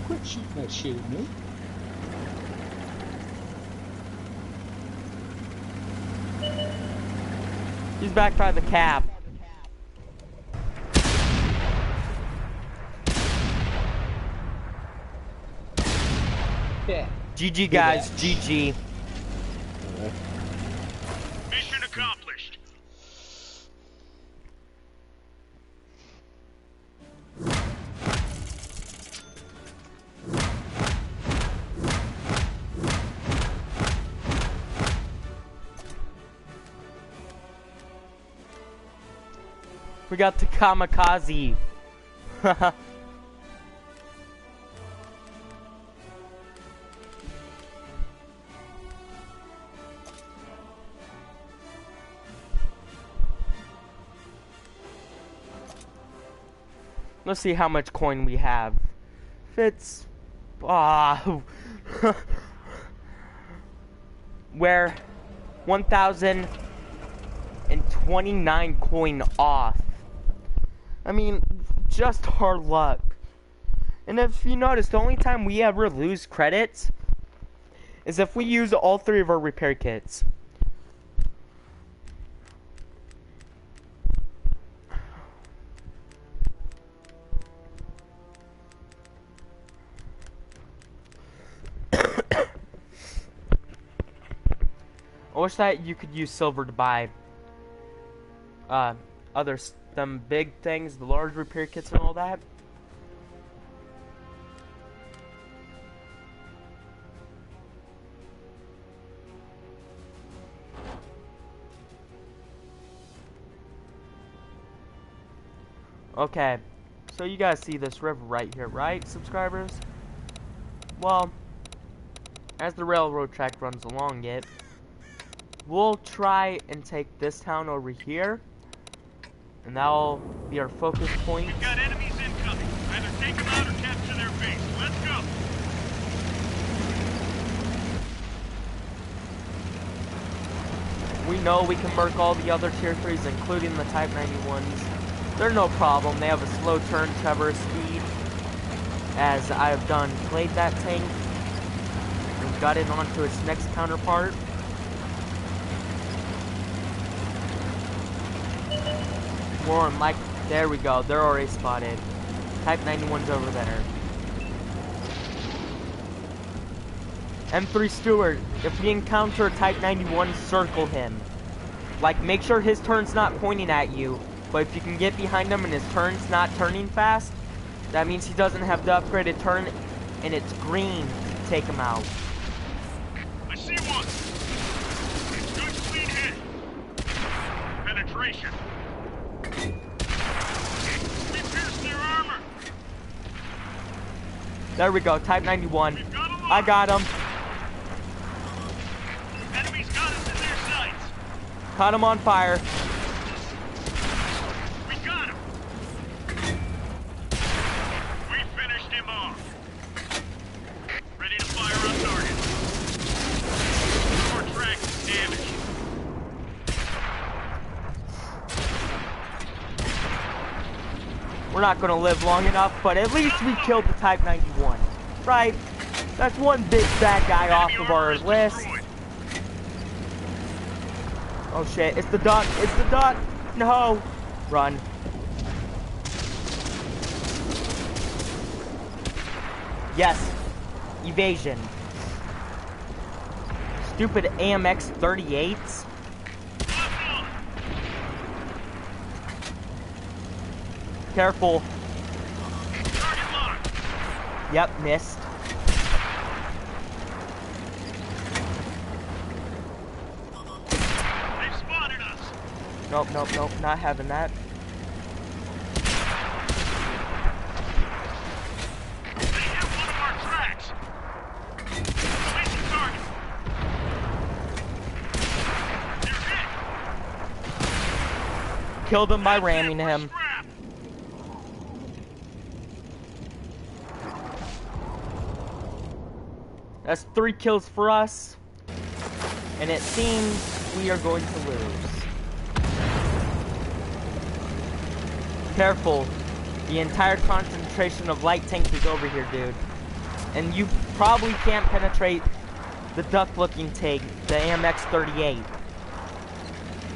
Quit shooting that shit at me. He's back by the cap. Yeah. GG guys, GG. Mission accomplished. We got the kamikaze. Let's see how much coin we have. If it's we're 1,029 coin off. I mean, just hard luck. And if you notice, the only time we ever lose credits is if we use all 3 of our repair kits. I wish that you could use silver to buy them big things, the large repair kits and all that. Okay, so you guys see this river right here, right, subscribers? Well, as the railroad track runs along it, we'll try and take this town over here, and that'll be our focus point. We've got enemies incoming. Either take them out or capture their base. Let's go. We know we can murk all the other tier 3s, including the Type 91s. They're no problem. They have a slow turn traverse speed, as I have done played that tank and got it onto its next counterpart. More on like, there we go, they're already spotted. Type 91's over there. M3 Stewart, if we encounter a Type 91, circle him. Like, make sure his turn's not pointing at you, but if you can get behind him and his turn's not turning fast, that means he doesn't have the upgraded turn and it's green to take him out. I see one. Good clean hit. Penetration. We pierced their armor. There we go, Type 91. We've got a lot. I got him. Enemies got us in their sights. Caught him on fire. We got him. We finished him off. Ready to fire on target. Our track is damaged. We're not gonna live long enough, but at least we killed the Type 91. Right? That's one big bad guy off of our list. Oh shit, it's the duck, it's the duck! No! Run. Yes. Evasion. Stupid AMX 38s. Careful. Target locked. Yep, missed. They've spotted us. Nope, nope, nope, not having that. They hit one of our tracks. Place the target. They're hit. Killed him by That's it, ramming we're him. scrapped. That's 3 kills for us. And it seems we are going to lose. Careful. The entire concentration of light tank is over here, dude. And you probably can't penetrate the duck-looking tank, the AMX 38.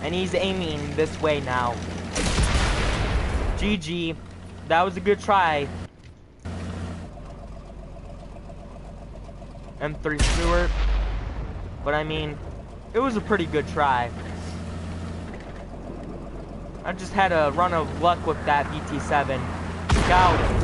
And he's aiming this way now. GG. That was a good try. M3 Stewart. But I mean, it was a pretty good try. I just had a run of luck with that BT7. Scout.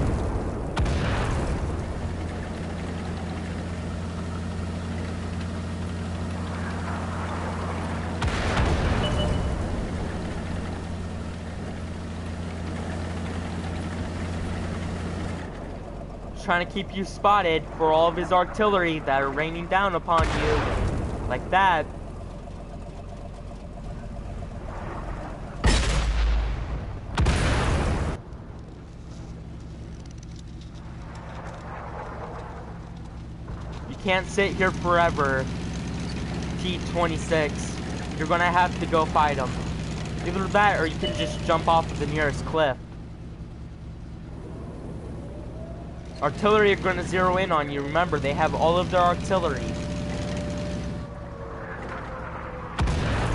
Trying to keep you spotted for all of his artillery that are raining down upon you. Like that. You can't sit here forever, T-26. You're gonna have to go fight him. Either that or you can just jump off of the nearest cliff. Artillery are going to zero in on you. Remember, they have all of their artillery.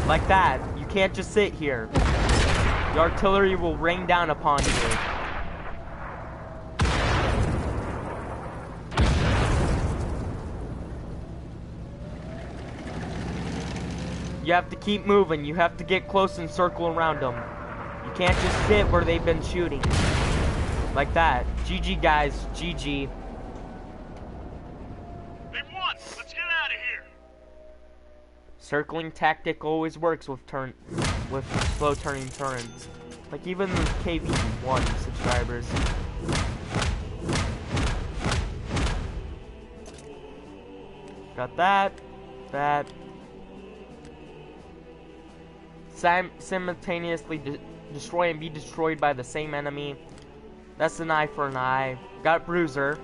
Like that. You can't just sit here. The artillery will rain down upon you. You have to keep moving. You have to get close and circle around them. You can't just sit where they've been shooting. Like that. GG, guys. GG. They won! Let's get out of here! Circling tactic always works with slow turning turrets. Like even the KV1 subscribers. Got that. That. Simultaneously destroy and be destroyed by the same enemy. That's an eye for an eye. Got Bruiser.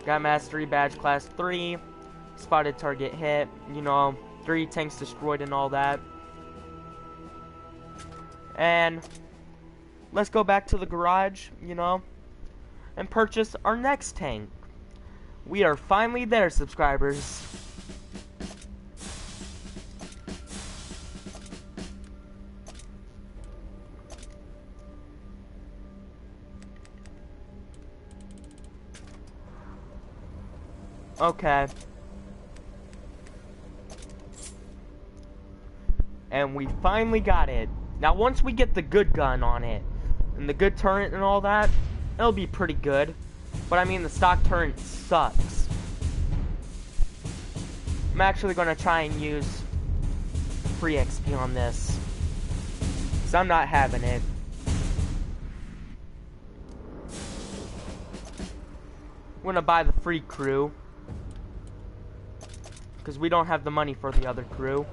Got Mastery Badge Class 3. Spotted target hit. You know, 3 tanks destroyed and all that. And let's go back to the garage, you know, and purchase our next tank. We are finally there, subscribers. Okay. And we finally got it. Now once we get the good gun on it, and the good turret and all that, it'll be pretty good. But I mean, the stock turret sucks. I'm actually going to try and use free XP on this, because I'm not having it. I'm going to buy the free crew, because we don't have the money for the other crew.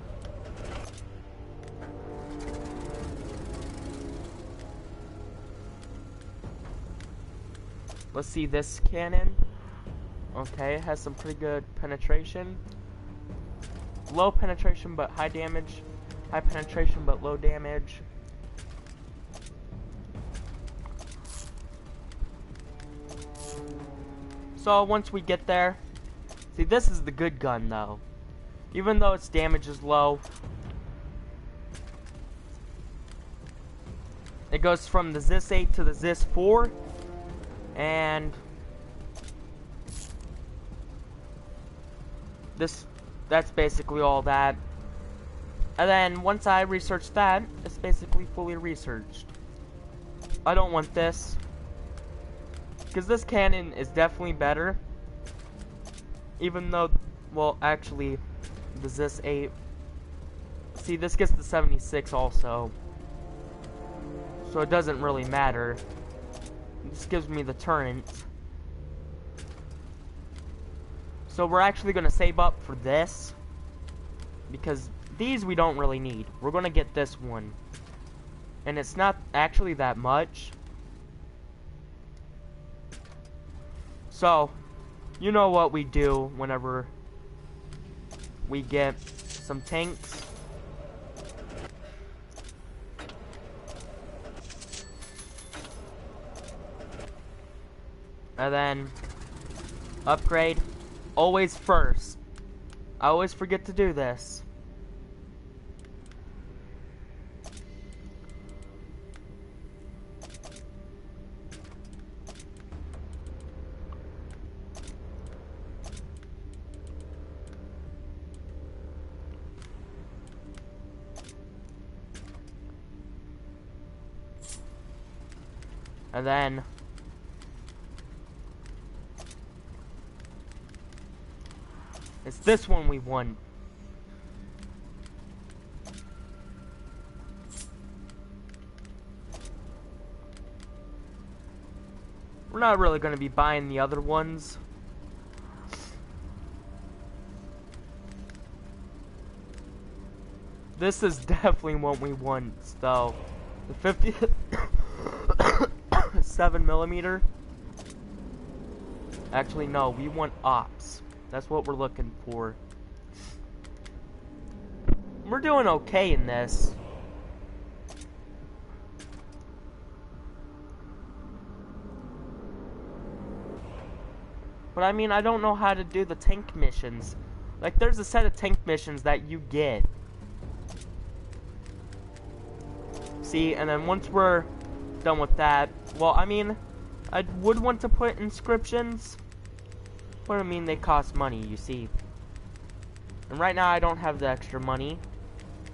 Let's see this cannon. Okay, it has some pretty good penetration. Low penetration but high damage. High penetration but low damage. So once we get there, see, this is the good gun though. Even though its damage is low, it goes from the ZIS 8 to the ZIS 4, and that's basically all that. And then once I research that, it's basically fully researched. I don't want this, because this cannon is definitely better. Even though, well, actually, the ZIS 8. See, this gets the 76 also, so it doesn't really matter. This gives me the turret. So we're actually going to save up for this, because these we don't really need. We're going to get this one, and it's not actually that much. So, you know what we do whenever we get some tanks. And then upgrade always first. I always forget to do this. And then it's this one we want. We're not really going to be buying the other ones. This is definitely what we want, though. The 57mm. Actually, no, we want ops. That's what we're looking for. We're doing okay in this. But I mean, I don't know how to do the tank missions. Like, there's a set of tank missions that you get. See, and then once we're done with that, well, I mean, I would want to put inscriptions, but I mean, they cost money, you see. And right now, I don't have the extra money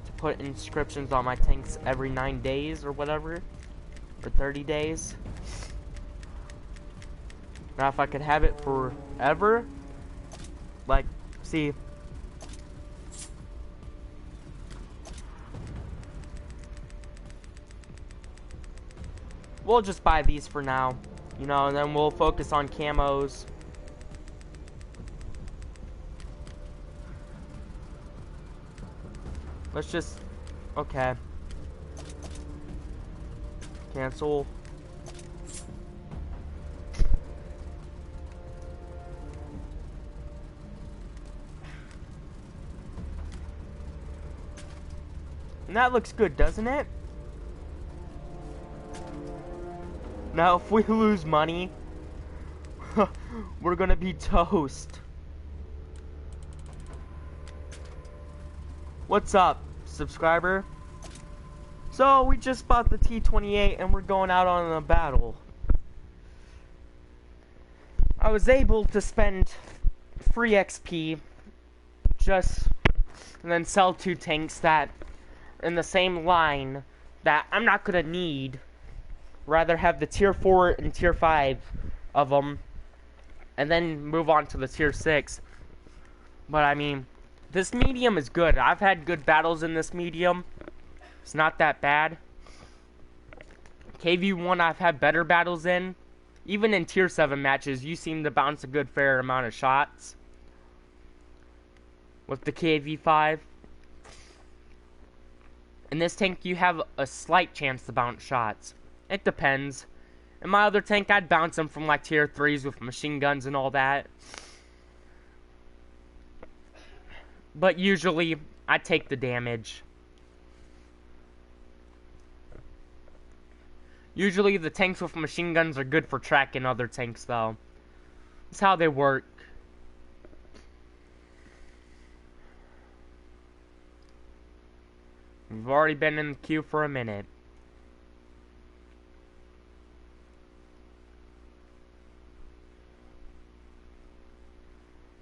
to put inscriptions on my tanks every 9 days or whatever, or 30 days. Now, if I could have it forever, like, see, we'll just buy these for now, you know, and then we'll focus on camos. Let's just, okay. Cancel. And that looks good, doesn't it? Now, if we lose money, we're gonna be toast. What's up, subscriber? So, we just bought the T-28 and we're going out on a battle. I was able to spend free XP just and then sell 2 tanks that in the same line that I'm not gonna need. Rather have the tier 4 and tier 5 of them and then move on to the tier 6. But I mean, this medium is good. I've had good battles in this medium. It's not that bad. KV1 I've had better battles in. Even in tier 7 matches, you seem to bounce a good fair amount of shots with the KV5. In this tank, you have a slight chance to bounce shots. It depends. In my other tank, I'd bounce them from like tier 3s with machine guns and all that. But usually, I take the damage. Usually, the tanks with machine guns are good for tracking other tanks, though. That's how they work. We've already been in the queue for a minute.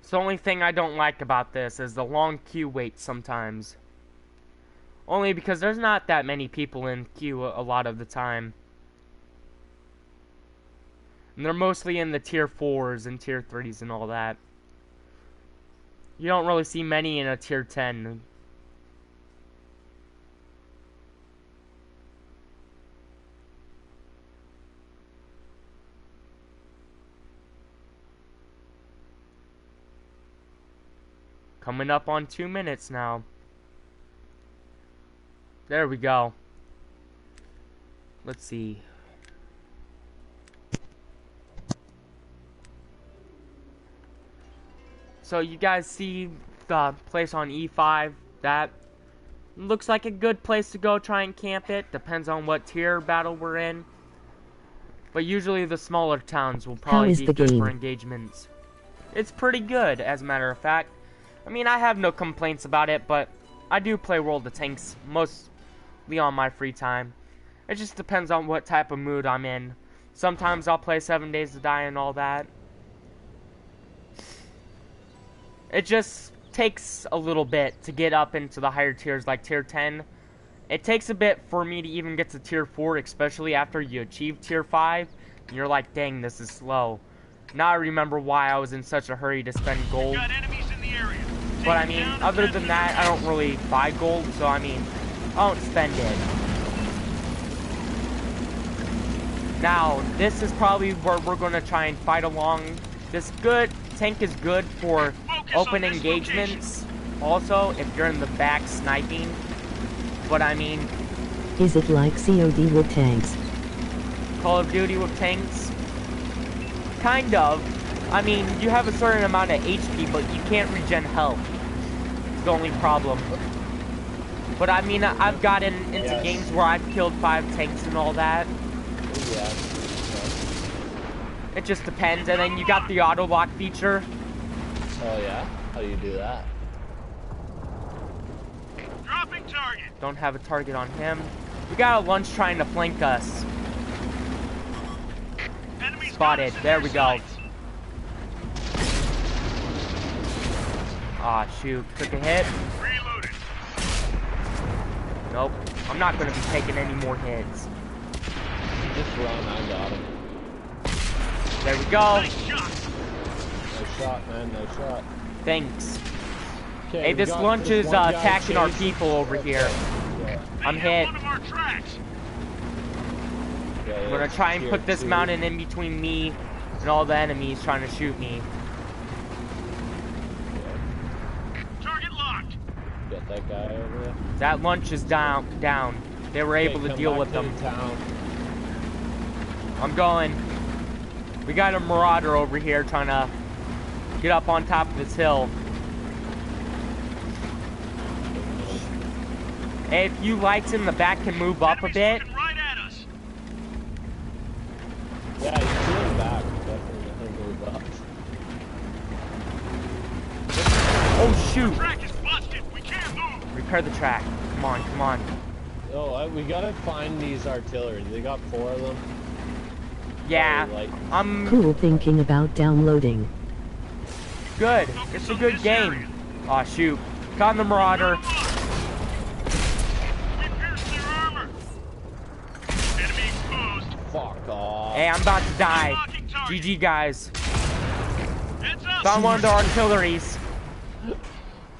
The only thing I don't like about this is the long queue wait sometimes. Only because there's not that many people in queue a lot of the time. And they're mostly in the tier 4s and tier 3s and all that. You don't really see many in a tier 10. Coming up on 2 minutes now. There we go. Let's see. So you guys see the place on E5? That looks like a good place to go try and camp it. Depends on what tier battle we're in. But usually the smaller towns will probably be good for engagements. It's pretty good, as a matter of fact. I mean, I have no complaints about it, but I do play World of Tanks mostly on my free time. It just depends on what type of mood I'm in. Sometimes I'll play 7 Days to Die and all that. It just takes a little bit to get up into the higher tiers, like tier 10. It takes a bit for me to even get to tier 4, especially after you achieve tier 5. And you're like, dang, this is slow. Now I remember why I was in such a hurry to spend gold. Got enemies in the area. But I mean, other than that, I don't really buy gold, so I mean, I don't spend it. Now, this is probably where we're going to try and fight along. This tank is good for open engagements. Also, if you're in the back sniping. But I mean... Is it like COD with tanks? Call of Duty with tanks? Kind of. I mean, you have a certain amount of HP, but you can't regen health. It's the only problem. But I mean, I've gotten into games where I've killed 5 tanks and all that. It just depends. And then you got the auto lock feature. Oh yeah? How do you do that? Dropping target. Don't have a target on him. We got a lunch trying to flank us. Enemies Spotted. got us in There their we go. sights. Aw, shoot. Took a hit. Reloaded. Nope. I'm not going to be taking any more hits. Just run, I got him. There we go. Nice shot. Nice shot, man, nice shot. Thanks. Okay, Hey, we this got lunch this is one guy attacking our chasing- people over here. Yeah. I'm They hit. One of our tracks. Yeah, I'm going to try and put this mountain in between me and all the enemies trying to shoot me. Target locked. Get that guy over there. That lunch is down. They were able to come deal back with to them. the town. I'm going. We got a marauder over here trying to get up on top of this hill. Hey, if you lights in the back can move up a Enemies bit. looking right at us. Yeah, he's doing back. Definitely gonna move up. Oh shoot! Track is busted. We can't move. Repair the track. Come on, come on. Oh, we gotta find these artillery. They got 4 of them. Yeah, Probably like- I'm Cool thinking about downloading. good. It's a good game. Aw shoot. Got the marauder. We pierced their armor. Enemy exposed. Fuck off. Hey, I'm about to die. Locking target. GG guys. Heads up. Found one of the artilleries.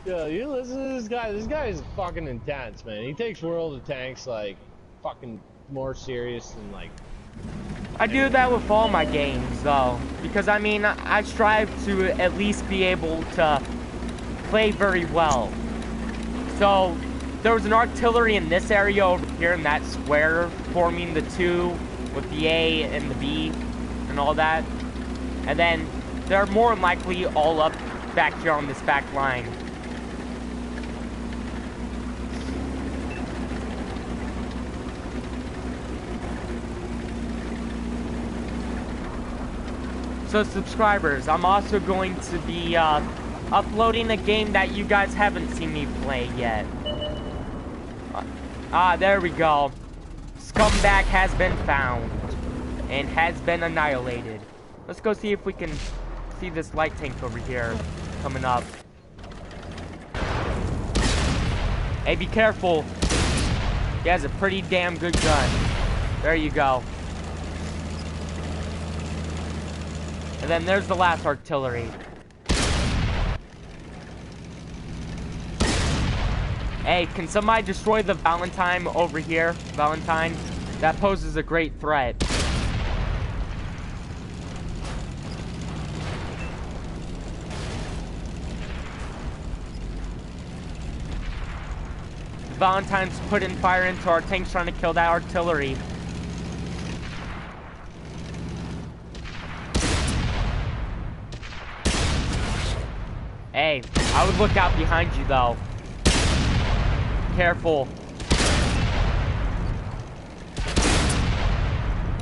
Yeah, you listen to this guy. This guy is fucking intense, man. He takes World of Tanks like fucking more serious than like. I do that with all my games, though, because I mean, I strive to at least be able to play very well. So, there was an artillery in this area over here in that square, forming the 2 with the A and the B and all that. And then, they're more than likely all up back here on this back line. So subscribers, I'm also going to be uploading a game that you guys haven't seen me play yet. There we go. Scumbag has been found and has been annihilated. Let's go see if we can see this light tank over here coming up. Hey, be careful. He has a pretty damn good gun. There you go. And then there's the last artillery. Hey, can somebody destroy the Valentine over here? Valentine? That poses a great threat. Valentine's putting fire into our tanks trying to kill that artillery. Hey, I would look out behind you though. Careful.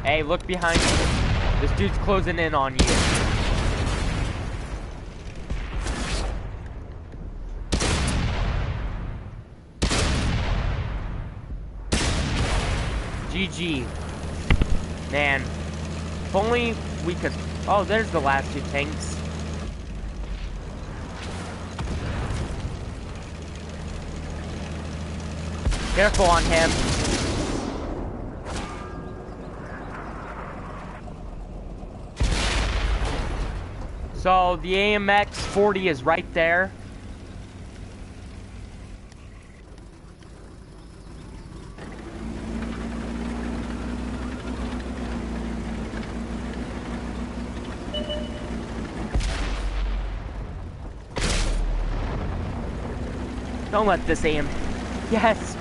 Hey, look behind you. This dude's closing in on you. GG. Man. If only we could... Oh, there's the last 2 tanks. Careful on him. So the AMX 40 is right there. Don't let this AM... Yes!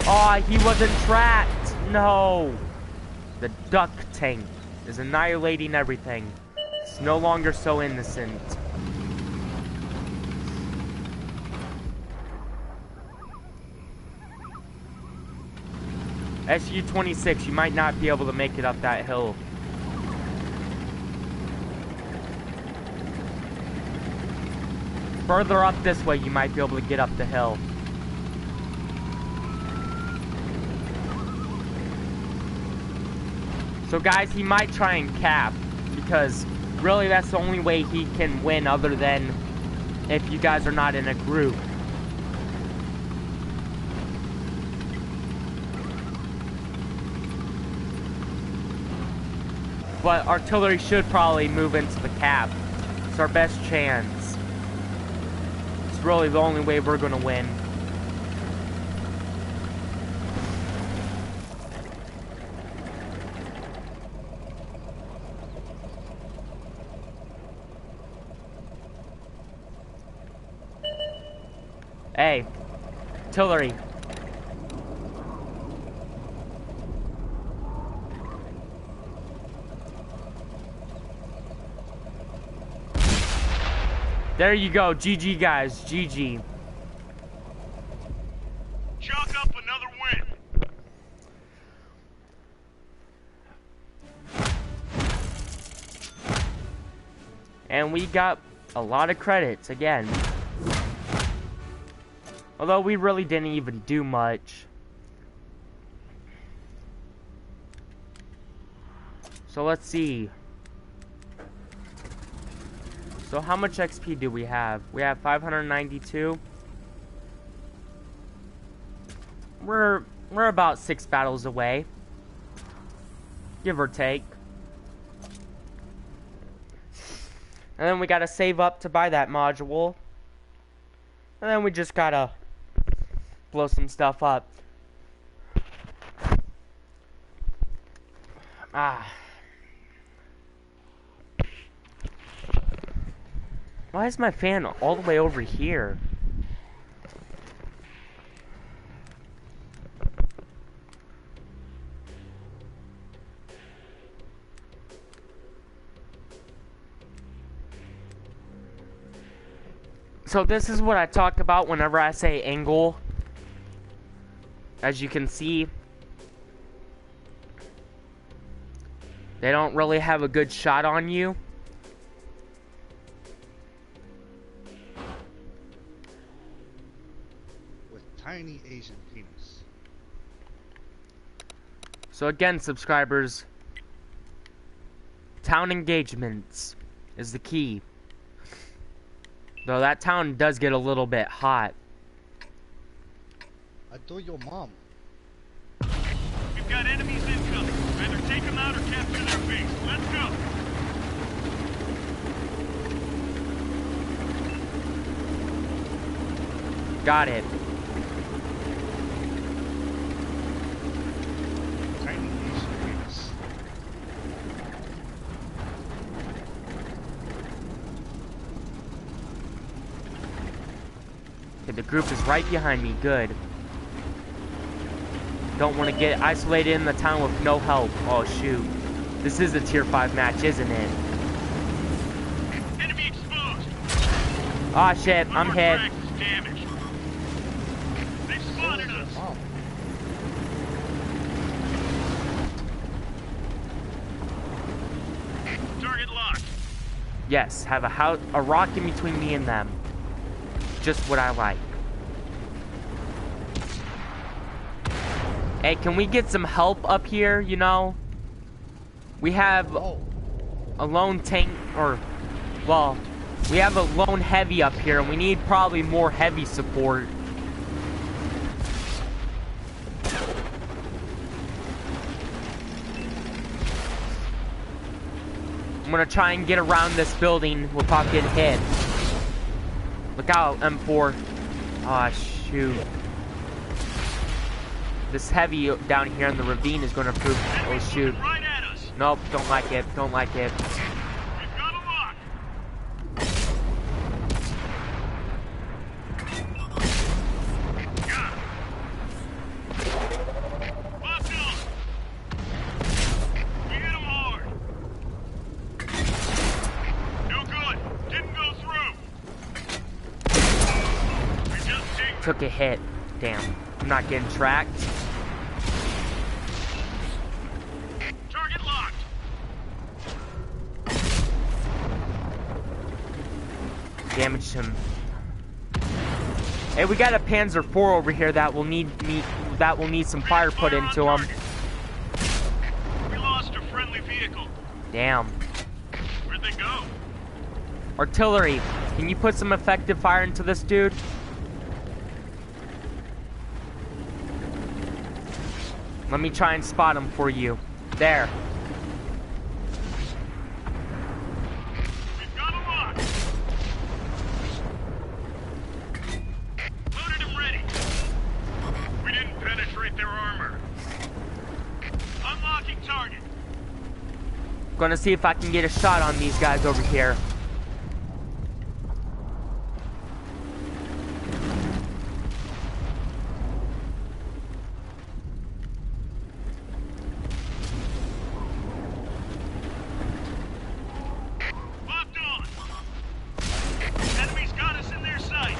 Aw, he wasn't trapped! No! The duck tank is annihilating everything. It's no longer so innocent. SU-26, you might not be able to make it up that hill. Further up this way, you might be able to get up the hill. So guys, he might try and cap, because really that's the only way he can win other than if you guys are not in a group. But artillery should probably move into the cap. It's our best chance. It's really the only way we're gonna win. Hey, artillery. There you go. GG, guys. GG. Chalk up another win. And we got a lot of credits again. Although we really didn't even do much. So let's see. So how much XP do we have? We have 592. We're about 6 battles away. Give or take. And then we gotta save up to buy that module. And then we just gotta blow some stuff up. Why is my fan all the way over here? So this is what I talk about whenever I say angle. As you can see, they don't really have a good shot on you. Tiny Asian penis. So again, subscribers, town engagements is the key. Though that town does get a little bit hot. I told your mom. We've got enemies incoming. Either take them out or capture their base. Let's go. Got it. Okay, the group is right behind me. Good. Don't want to get isolated in the town with no help. Oh, shoot. This is a tier 5 match, isn't it? Enemy exposed. Ah, shit. I'm hit. Damaged. They spotted us. Target locked. Yes, have a rock in between me and them. Just what I like. Hey, can we get some help up here, you know? We have a lone tank, or, well, we have a lone heavy up here, and we need probably more heavy support. I'm gonna try and get around this building without getting hit. Look out, M4. Aw, shoot. This heavy down here in the ravine is going to prove... Oh, shoot. Nope, don't like it. Don't like it. Took a hit. Damn. I'm not getting tracked. Target locked. Damaged him. Hey, we got a Panzer IV over here that will need some fire put into him. We lost a friendly vehicle. Damn. Where'd they go? Artillery, can you put some effective fire into this dude? Let me try and spot him for you. There. We've got a lock. Loaded and ready. We didn't penetrate their armor. Unlocking target. Gonna see if I can get a shot on these guys over here. Locked on. Enemies got us in their sights.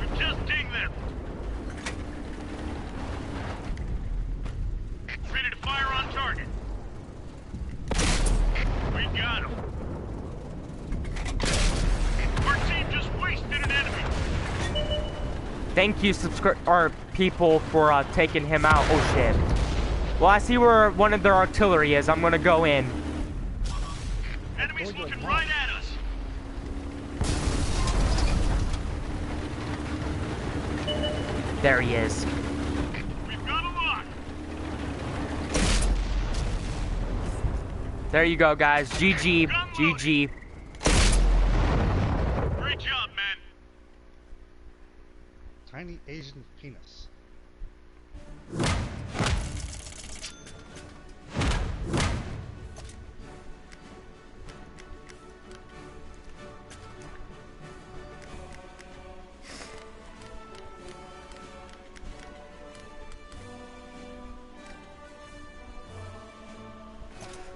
We've just dinged them. Ready to fire on target. We got him. Our team just wasted an enemy. Thank you, people, for taking him out. Oh shit. Well, I see where one of their artillery is. I'm gonna go in. Enemies looking right at us. There he is. We've got a lock. There you go, guys. GG. GG. Great job, man. Tiny Asian penis.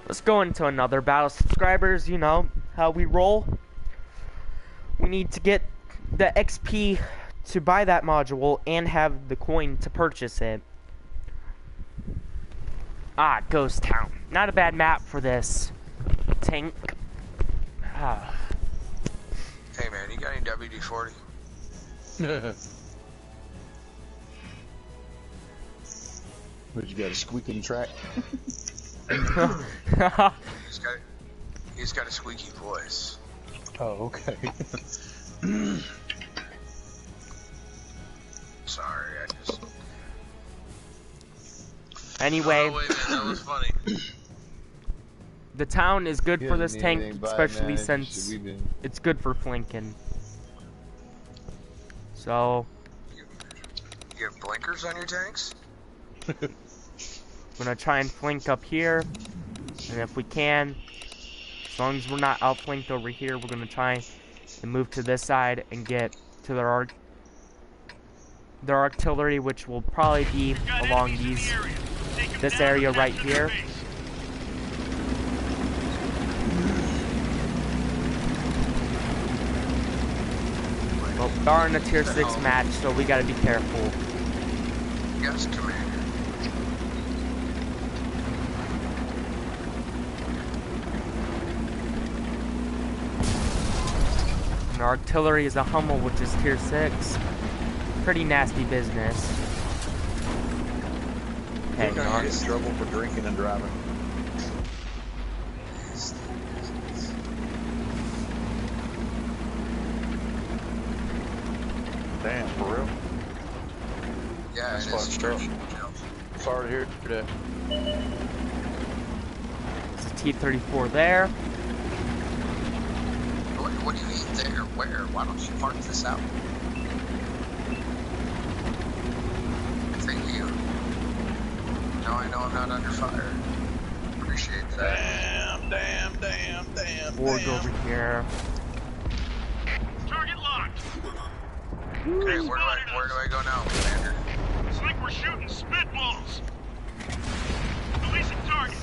Let's go into another battle. Subscribers, you know how we roll. We need to get the XP to buy that module and have the coin to purchase it. Ah, Ghost Town. Not a bad map for this tank. Ah. Hey man, you got any WD-40? But you got a squeaking track. He's got a squeaky voice. Oh, okay. Sorry, I just... Anyway, Oh, wait, man, that was funny. the town is good for this Doesn't need tank, anything by it, especially man. since We've been- it's good for flanking. So, You have blinkers on your tanks? I'm gonna try and flank up here, and if we can, as long as we're not outflanked over here, we're gonna try and move to this side and get to their artillery, which will probably be along this area right here. Well, we are in a tier 6 match, so we gotta be careful. Yes, Commander. And our artillery is a Hummel, which is tier 6. Pretty nasty business. Okay, You're gonna get in trouble for drinking and driving. Damn, for real? Yeah, That's it is fucked up. church. Sorry to hear that. It's a T-34 there. What do you mean there? Where? Why don't you mark this out? Thank you. Now I know I'm not under fire. Appreciate that. Damn. Ford over here. Target locked. Okay, where do I go now, Commander? It's like we're shooting spitballs. Releasing target.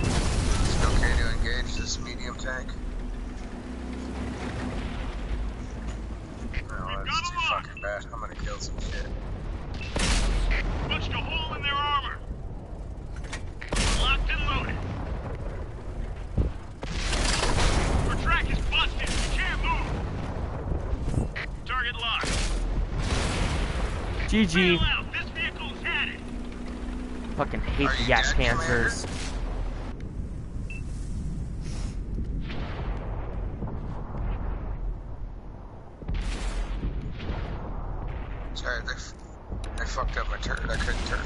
Is it okay to engage this medium tank? No, that's too fucking bad. I'm gonna kill some shit. Punched a hole in their armor. Locked and loaded. Our track is busted. GG. Bail out. This vehicle's had it. Fucking hate Are the you gas dead, Commander? cancers. Sorry, they fucked up my turret. I couldn't turn it.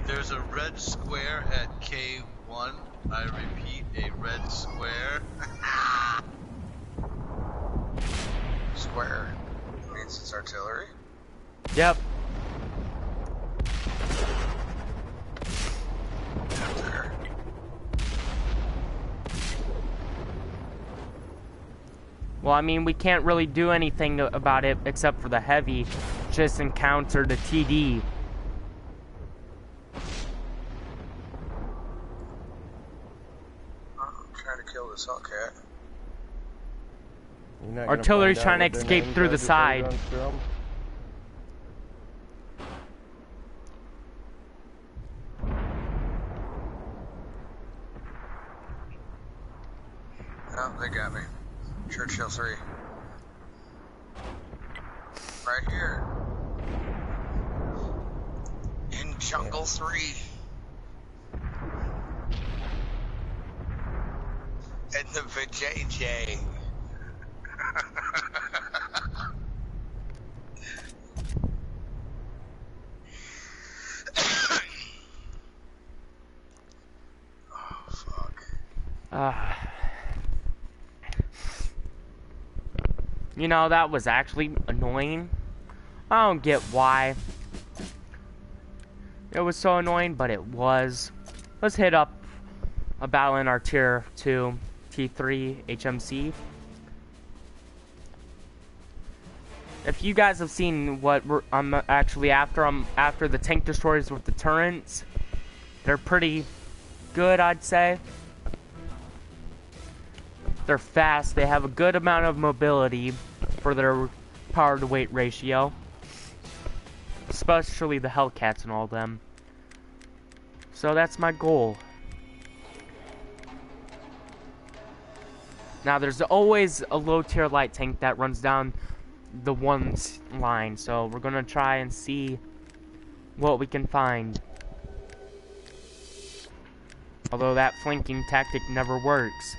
There's a red square at K1. I repeat, a red square. Square means it's artillery. Yep. Up there. Well, I mean, we can't really do anything about it except for the heavy. Just encounter the TD. I'm trying to kill this Hellcat. You're not gonna Artillery's find out trying to what their escape names through are the before you side. run through 'em? Oh, they got me. Churchill 3. Right here. In Jungle 3. And the VJJ. Oh, fuck. You know, that was actually annoying. I don't get why it was so annoying, but it was. Let's hit up a battle in our tier 2 T3 HMC. If you guys have seen what I'm actually after, I'm after the tank destroyers with the turrets. They're pretty good, I'd say. They're fast, they have a good amount of mobility for their power to weight ratio. Especially the Hellcats and all them. So that's my goal. Now there's always a low tier light tank that runs down the one line, so we're gonna try and see what we can find. Although that flanking tactic never works.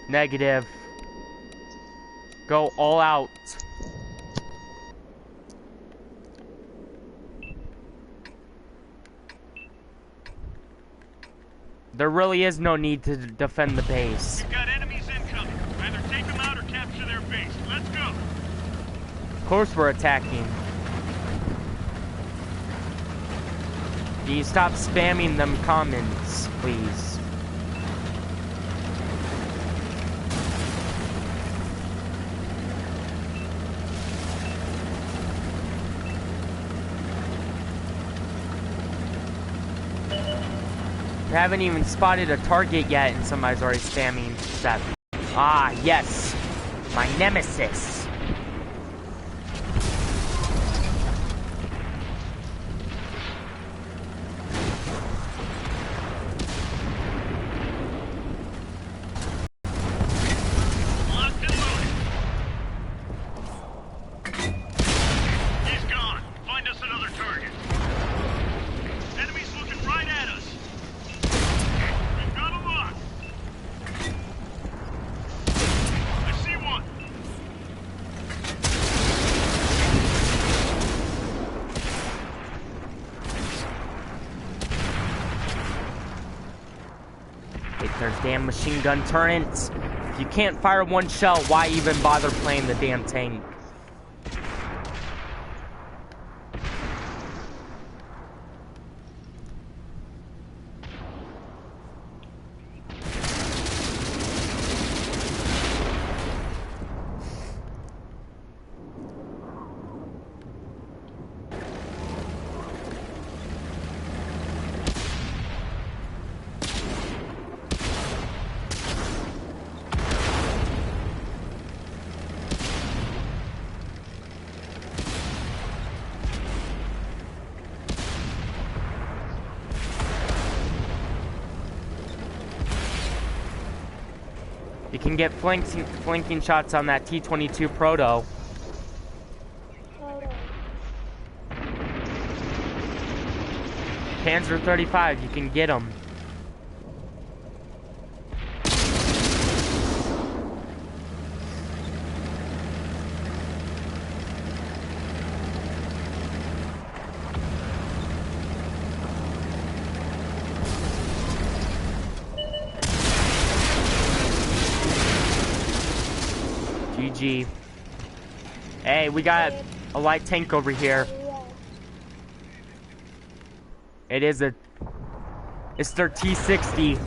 Negative. Go all out. There really is no need to defend the base. We've got enemies incoming. Either take them out or capture their base. Let's go. Of course we're attacking. Do you stop spamming them comments, please? I haven't even spotted a target yet and somebody's already spamming that. Ah, yes! My nemesis! Locked and loaded. He's gone. Find us another target. Enemies looking right at us. We've got a lock. I see one. Hate their damn machine gun turrets. If you can't fire one shell, why even bother playing the damn tank? You can get flanking shots on that T-22 Proto. Panzer 35, you can get them. GG. Hey, we got a light tank over here. It's their T-60.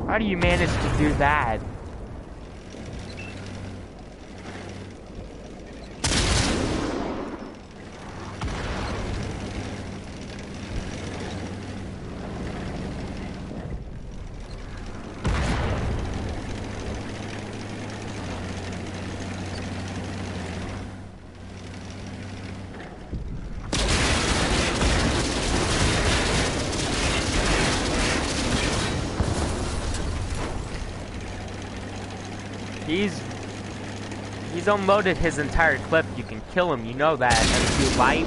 How do you manage to do that? He's unloaded his entire clip. You can kill him, you know that. M2 light.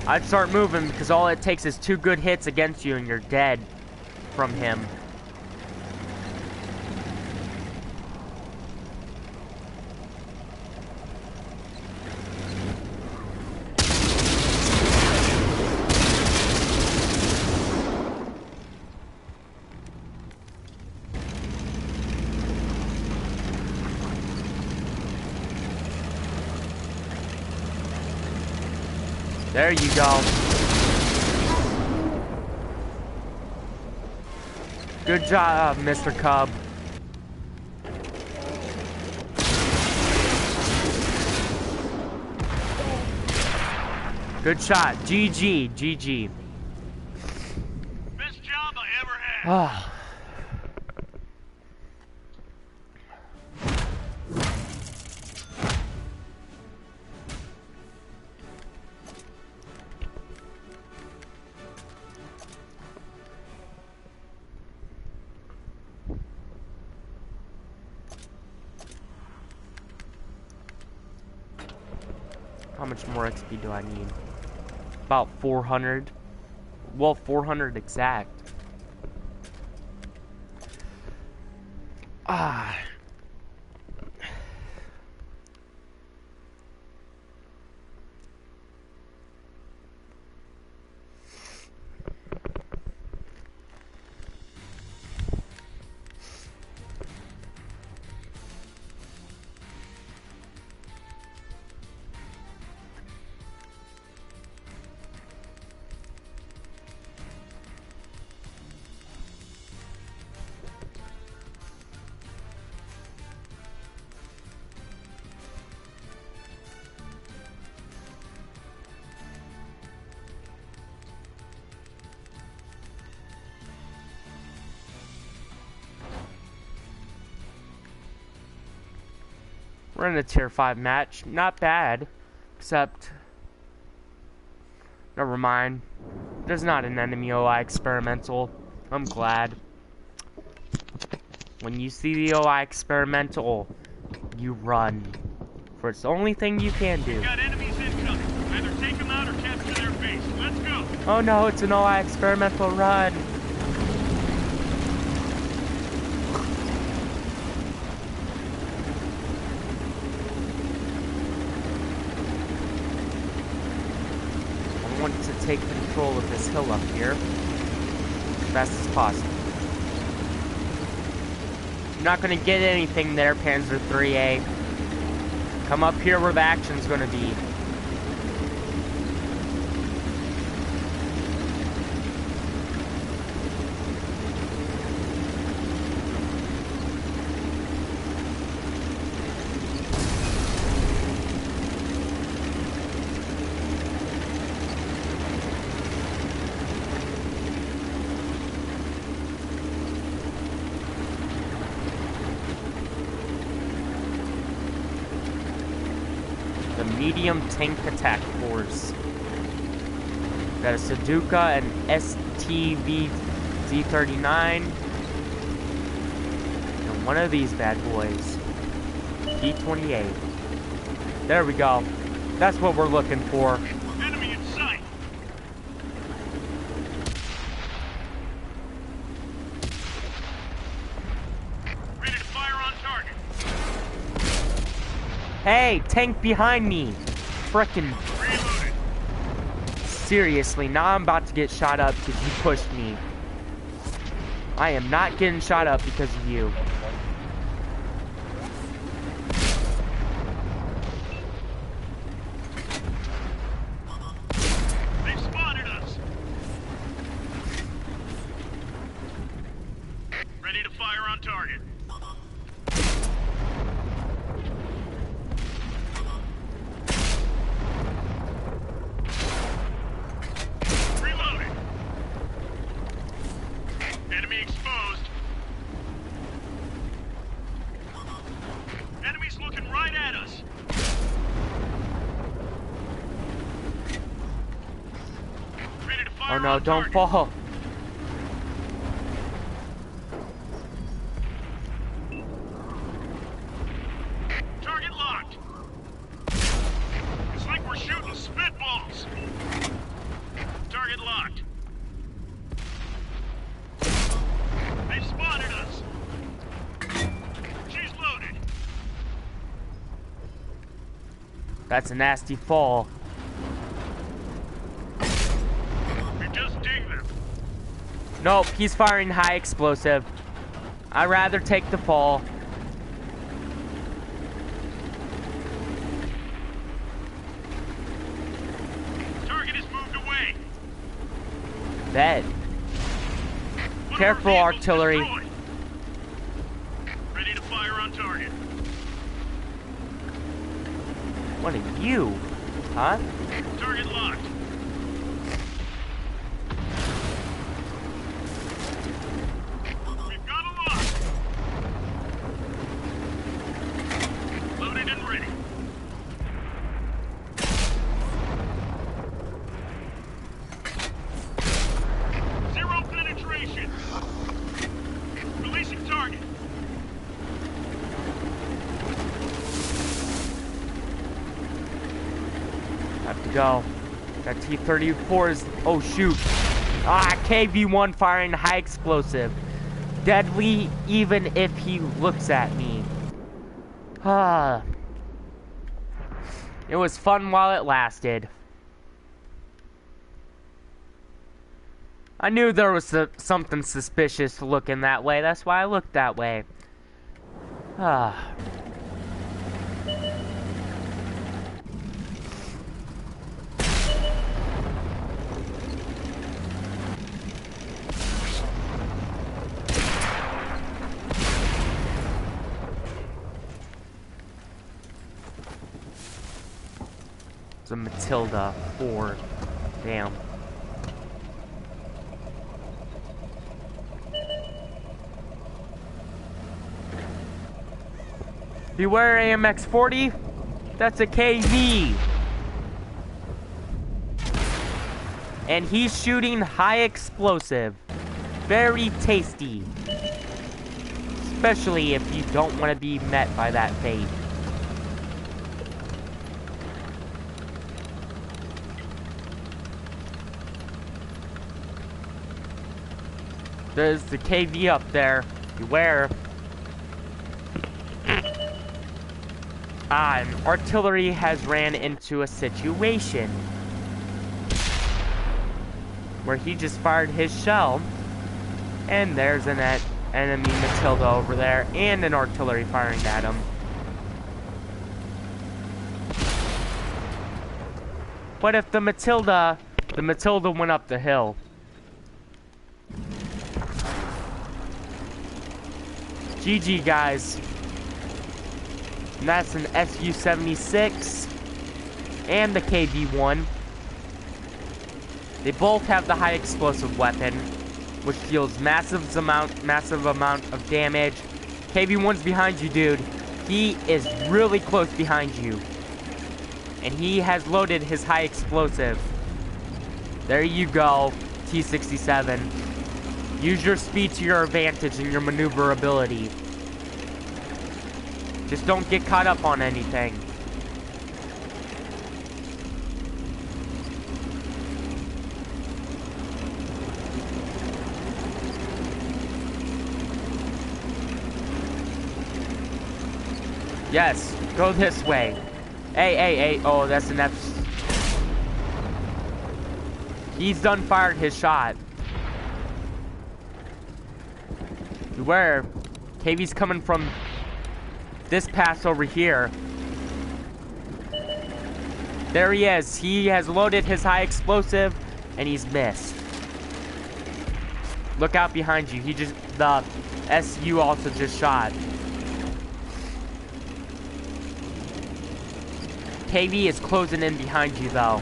I'd start moving because all it takes is 2 good hits against you and you're dead from him. There you go. Good job, Mr. Cub. Good shot. GG. GG. Best job I ever had. How much more XP do I need? About 400. Well, 400 exact. We're in a tier 5 match. Not bad. Except... Never mind. There's not an enemy OI experimental. I'm glad. When you see the OI experimental, you run. For it's the only thing you can do. Got enemies incoming. Either take them out or capture their base. Let's go. Oh no, it's an OI experimental run. I want to take control of this hill up here as fast as possible. You're not going to get anything there, Panzer 3A. Come up here where the action's going to be. the medium tank attack force. Got a Suzuka and STV Z39. And one of these bad boys. T-28. There we go. That's what we're looking for. Enemy in sight. Ready to fire on target. Hey, tank behind me. Frickin'. Reloaded. Seriously, now I'm about to get shot up because you pushed me. I am not getting shot up because of you. They've spotted us. Ready to fire on target. Reloading. Enemy exposed. Enemy's looking right at us. Ready to fire Oh no, on don't target. fall. Target locked. It's like we're shooting spitballs. Target locked. They've spotted us. She's loaded. That's a nasty fall. We just dinged them. Nope, he's firing high explosive. I'd rather take the fall. Target has moved away. Bet. One Careful, of our vehicles artillery. destroyed. Ready to fire on target. What are you? Huh? Target locked. We've got a lock. Loaded and ready. Zero penetration. Releasing target. Have to go. That T-34 is... Oh, shoot. Ah, KV-1 firing high explosive. Deadly even if he looks at me. Ah. It was fun while it lasted. I knew there was something suspicious looking that way. That's why I looked that way. Ah. It's a Matilda 4. Damn. Beware AMX-40. That's a KV. And he's shooting high explosive. Very tasty. Especially if you don't want to be met by that fate. There's the KV up there. Beware. Ah, and artillery has ran into a situation where he just fired his shell, and there's an enemy Matilda over there, and an artillery firing at him. But if the Matilda went up the hill. GG, guys. And that's an SU-76 and the KV-1. They both have the high explosive weapon, which deals massive amount of damage. KV-1's behind you, dude. He is really close behind you. And he has loaded his high explosive. There you go, T-67. Use your speed to your advantage and your maneuverability. Just don't get caught up on anything. Yes, go this way. Hey. Oh, that's an F. He's done fired his shot. Beware. KV's coming from this pass over here. There he is. He has loaded his high explosive and he's missed. Look out behind you. The SU also just shot. KV is closing in behind you though.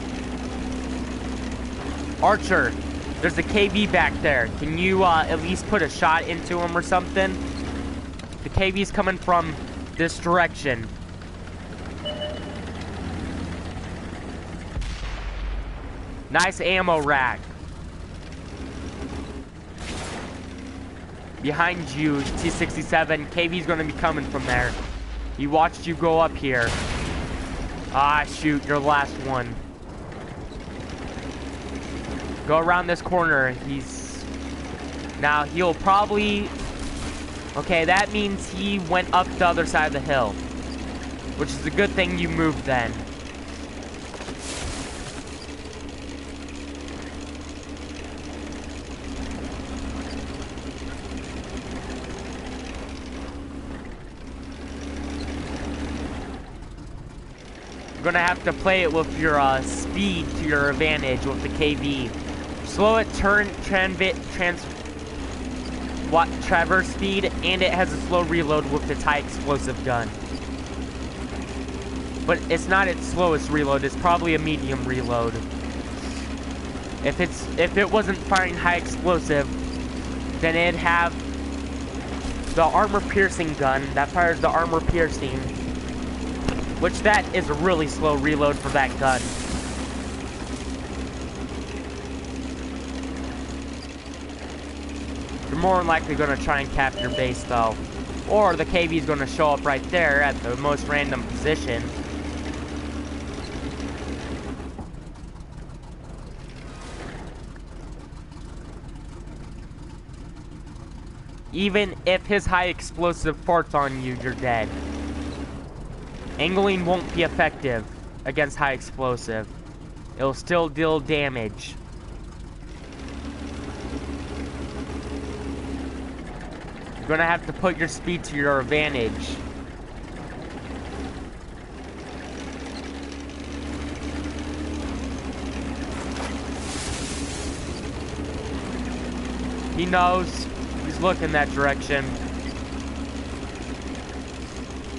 Archer, there's a KV back there. Can you at least put a shot into him or something? The KV's coming from this direction. Nice ammo rack. Behind you, T-67. KV's gonna be coming from there. He watched you go up here. Ah, shoot, you're the last one. Go around this corner. Now, he'll probably... Okay, that means he went up the other side of the hill. Which is a good thing you moved then. You're gonna have to play it with your speed to your advantage with the KV. Slow it, traverse speed, and it has a slow reload with its high explosive gun. But it's not its slowest reload, it's probably a medium reload. If it wasn't firing high explosive, then it'd have the armor piercing gun that fires the armor piercing. Which that is a really slow reload for that gun. You're more than likely going to try and capture base though. Or the KV's going to show up right there at the most random position. Even if his high explosive farts on you, you're dead. Angling won't be effective against high explosive. It'll still deal damage. You're gonna have to put your speed to your advantage. He knows. He's looking that direction.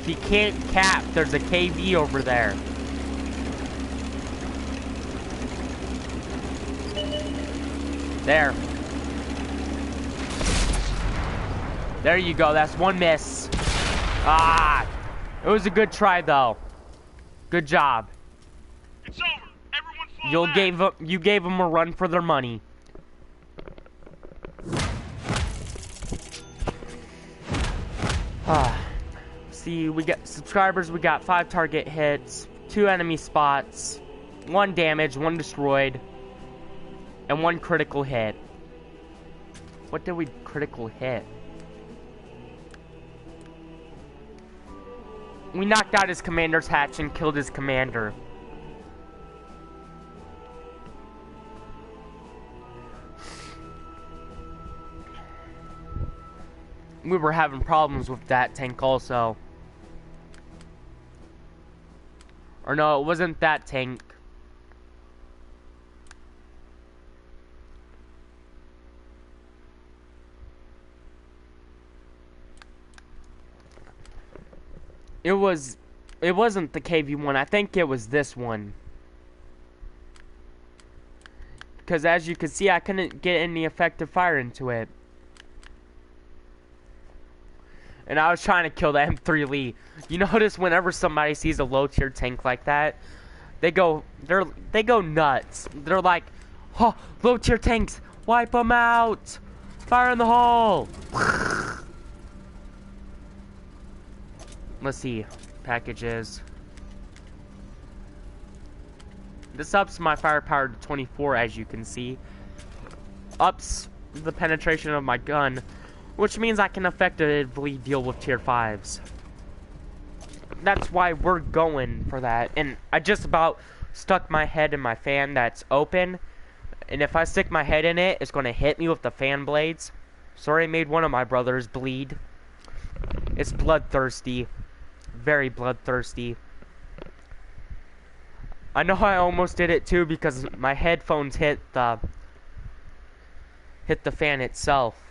He can't cap. There's a KV over there. There. There you go. That's one miss. Ah! It was a good try, though. Good job. It's over. Everyone fall back. You gave them a run for their money. See, we got subscribers, we got 5 target hits, 2 enemy spots, 1 damage, 1 destroyed, and 1 critical hit. What did we critical hit? We knocked out his commander's hatch and killed his commander. We were having problems with that tank also. Or no, it wasn't that tank. It wasn't the KV-1. I think it was this one. Because as you can see, I couldn't get any effective fire into it. And I was trying to kill the M3 Lee. You notice whenever somebody sees a low tier tank like that, they go nuts. They're like, oh, low tier tanks, wipe them out, fire in the hole. Let's see, packages. This ups my firepower to 24, as you can see. Ups the penetration of my gun, which means I can effectively deal with tier 5s. That's why we're going for that. And I just about stuck my head in my fan that's open. And if I stick my head in it, it's going to hit me with the fan blades. Sorry I made one of my brothers bleed. It's bloodthirsty. Very bloodthirsty. I know I almost did it too because my headphones hit the fan itself.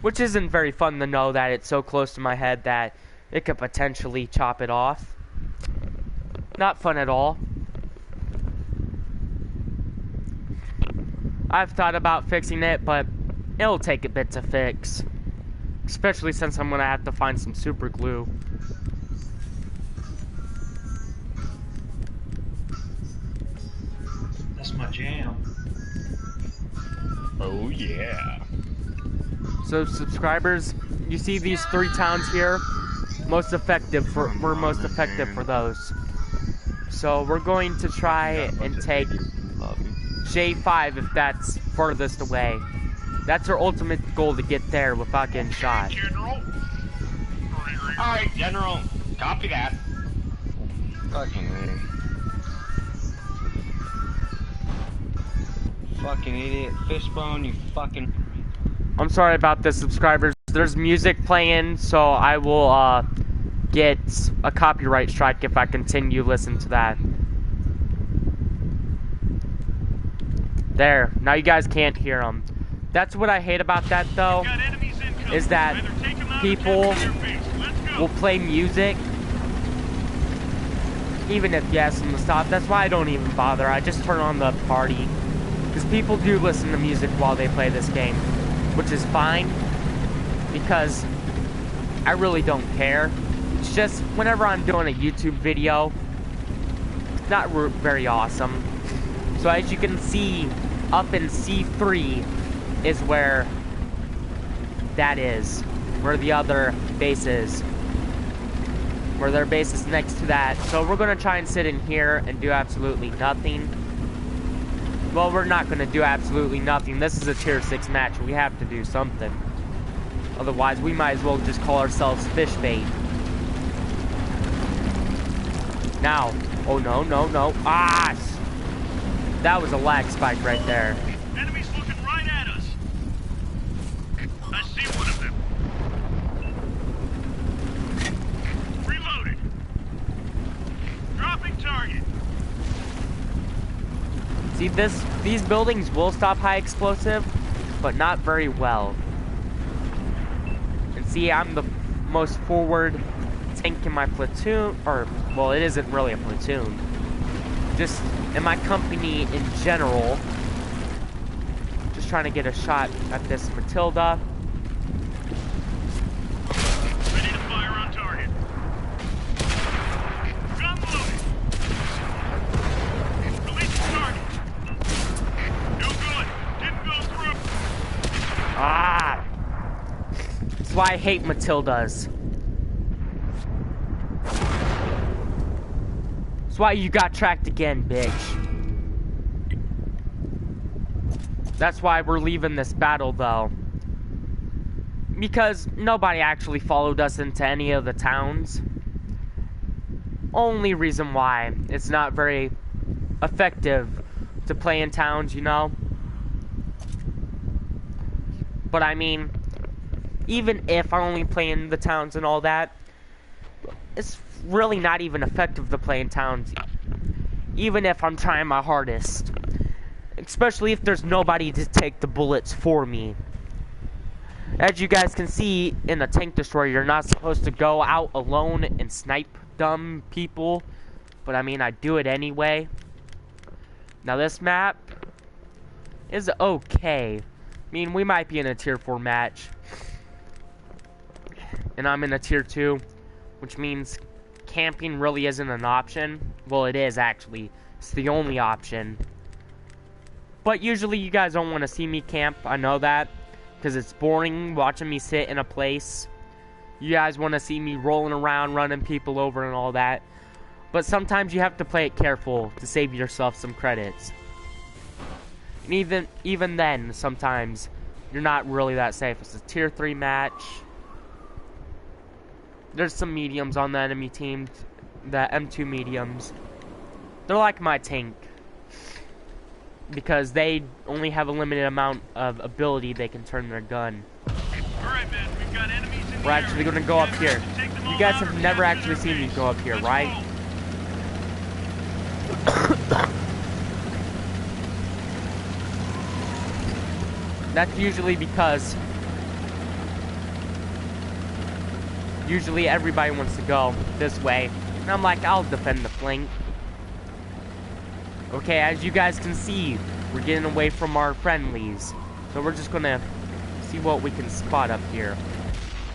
Which isn't very fun to know that it's so close to my head that it could potentially chop it off. Not fun at all. I've thought about fixing it, but it'll take a bit to fix. Especially since I'm gonna have to find some super glue. That's my jam. Oh yeah. So subscribers, you see these 3 towns here? Most effective for we're most effective for those. So we're going to try and take J5 if that's furthest away. That's our ultimate goal, to get there without getting shot. Alright, General. Copy that. Fucking idiot. Fucking idiot. Fishbone, you fucking... I'm sorry about this, subscribers. There's music playing, so I will get a copyright strike if I continue listening to that. There. Now you guys can't hear them. That's what I hate about that, though, is that people will play music even if you ask them to stop. That's why I don't even bother. I just turn on the party. Because people do listen to music while they play this game, which is fine, because I really don't care. It's just whenever I'm doing a YouTube video, it's not very awesome. So as you can see, up in C3 is where that is, where the other base is, where their base is next to that. So we're gonna try and sit in here and do absolutely nothing. Well, we're not gonna do absolutely nothing. This is a tier 6 match. We have to do something. Otherwise, we might as well just call ourselves fish bait. Now, oh no, no, no. Ah! That was a lag spike right there. Enemies looking right at us. I see one of them. Reloaded. Dropping target. See, these buildings will stop high explosive, but not very well. And see, I'm the most forward tank in my platoon, or, well, it isn't really a platoon. Just in my company in general. Just trying to get a shot at this Matilda. Ready to fire on target. Gun loaded. Release the target. No good. Didn't go through. Ah! That's why I hate Matildas. That's why you got tracked again, bitch. That's why we're leaving this battle, though. Because nobody actually followed us into any of the towns. Only reason why it's not very effective to play in towns, you know? But I mean, even if I only play in the towns and all that, it's really not even effective to play in towns, even if I'm trying my hardest. Especially if there's nobody to take the bullets for me. As you guys can see, in a tank destroyer, you're not supposed to go out alone and snipe dumb people. But I mean, I do it anyway. Now this map is okay. I mean, we might be in a tier 4 match. And I'm in a tier 2, which means camping really isn't an option. Well, it is actually. It's the only option. But usually you guys don't want to see me camp. I know that. Because it's boring watching me sit in a place. You guys want to see me rolling around, running people over and all that. But sometimes you have to play it careful to save yourself some credits. And even then, sometimes you're not really that safe. It's a tier 3 match. There's some mediums on the enemy team. The M2 mediums. They're like my tank. Because they only have a limited amount of ability they can turn their gun. Alright, man, we've got enemies in We're actually going to go up here. You guys have never actually seen me go up here, right? That's usually because usually everybody wants to go this way. And I'm like, I'll defend the flank. Okay, as you guys can see, we're getting away from our friendlies. So we're just gonna see what we can spot up here.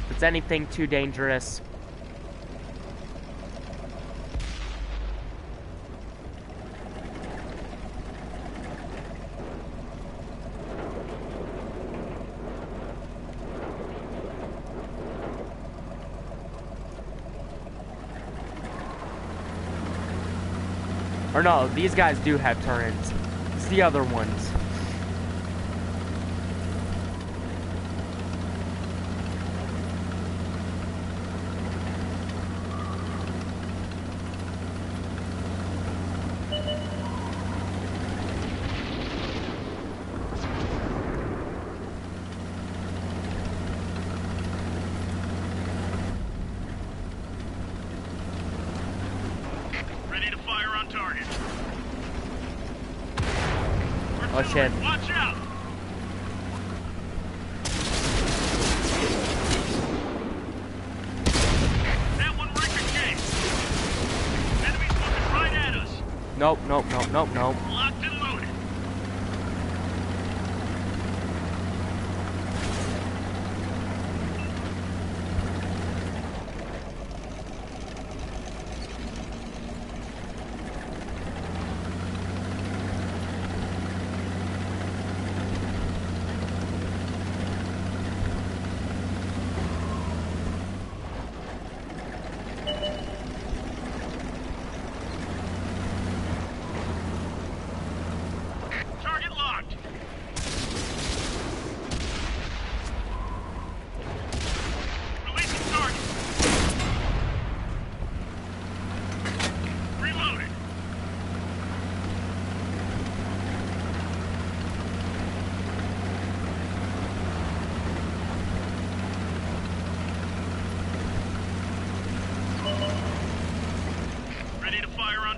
If it's anything too dangerous. Or no, these guys do have turrets. It's the other ones. Oh shit. Watch out! That one ricocheted. Enemies looking right at us. Nope, nope, nope, nope, nope. Locked and loaded.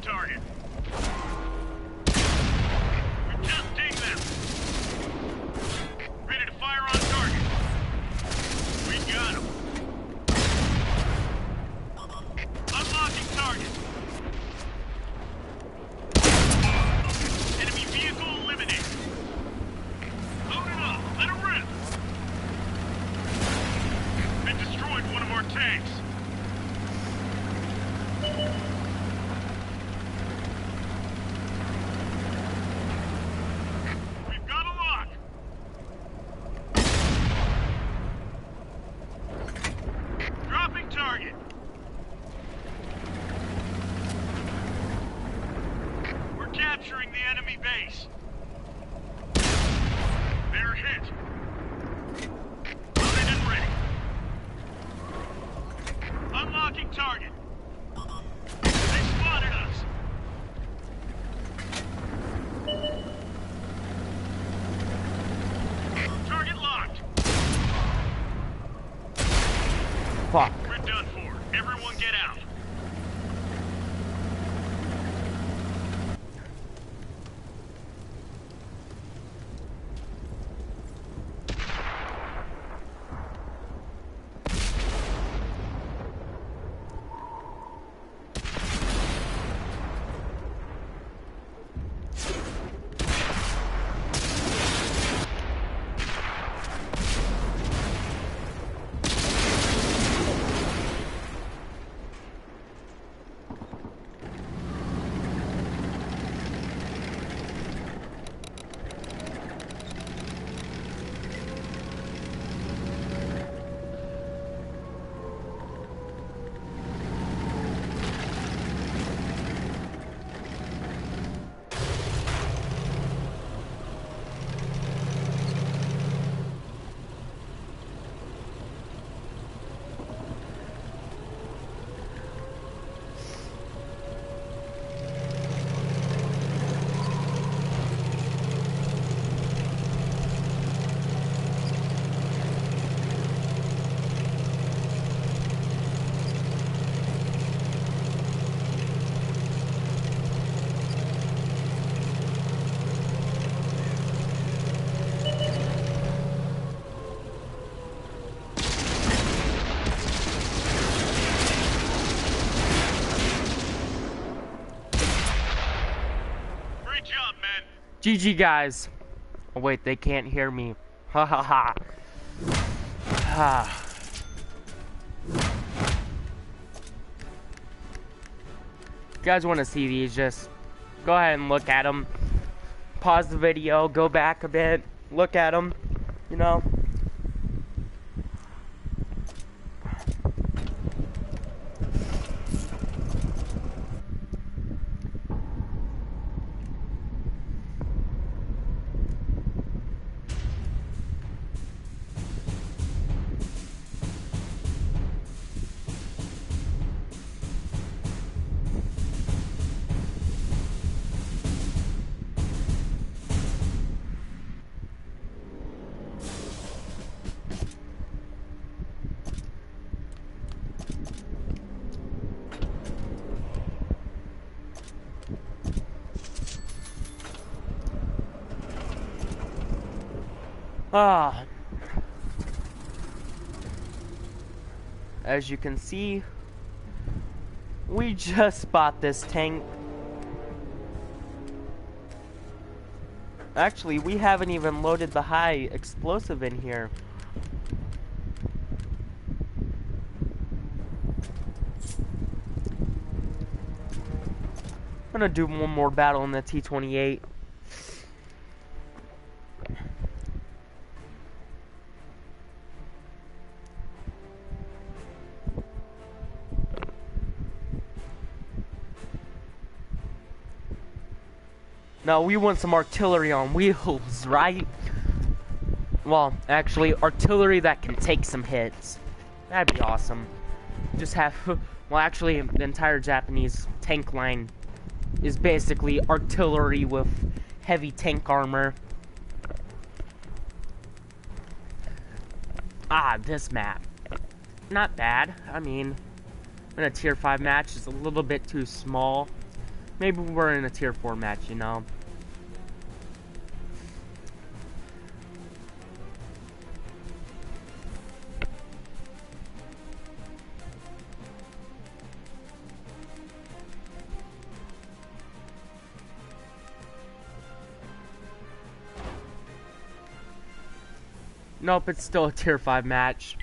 Target. We're testing them. Ready to fire on target. We got him. Unlocking target. Enemy vehicle eliminated. Load it up. Let it rip. They destroyed one of our tanks. Target. We're capturing the enemy base. They're hit. Loaded and ready. Unlocking target. They spotted us. Target locked. Fuck. Done for. Everyone get out. GG, guys. Oh, wait, they can't hear me. Ha ha ha. Ah. If you guys want to see these, just go ahead and look at them. Pause the video, go back a bit, look at them, you know. As you can see, we just bought this tank. Actually, we haven't even loaded the high explosive in here. I'm gonna do one more battle in the T-28. No, we want some artillery on wheels, right? Well, actually, artillery that can take some hits. That'd be awesome. Just have... Well, actually, the entire Japanese tank line is basically artillery with heavy tank armor. Ah, this map. Not bad. I mean, in a tier 5 match, it's a little bit too small. Maybe we're in a tier 4 match, you know. Nope, it's still a tier 5 match.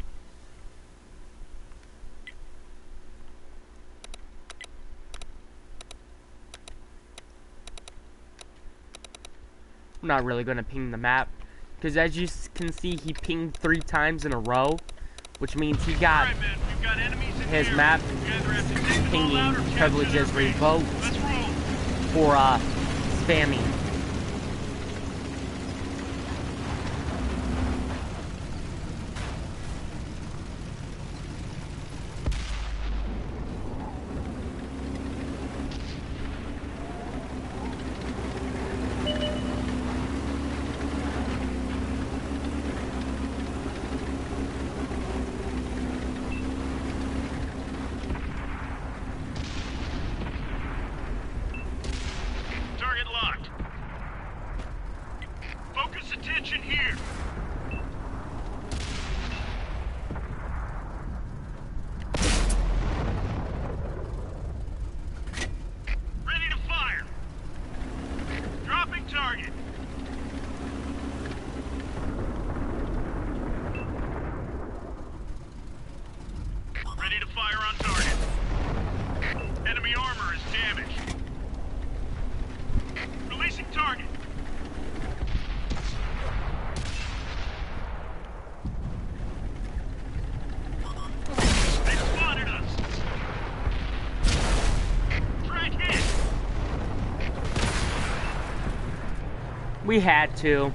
I'm not really gonna ping the map, because as you can see, he pinged 3 times in a row, which means he got his map pinging privileges revoked for spamming. We had to.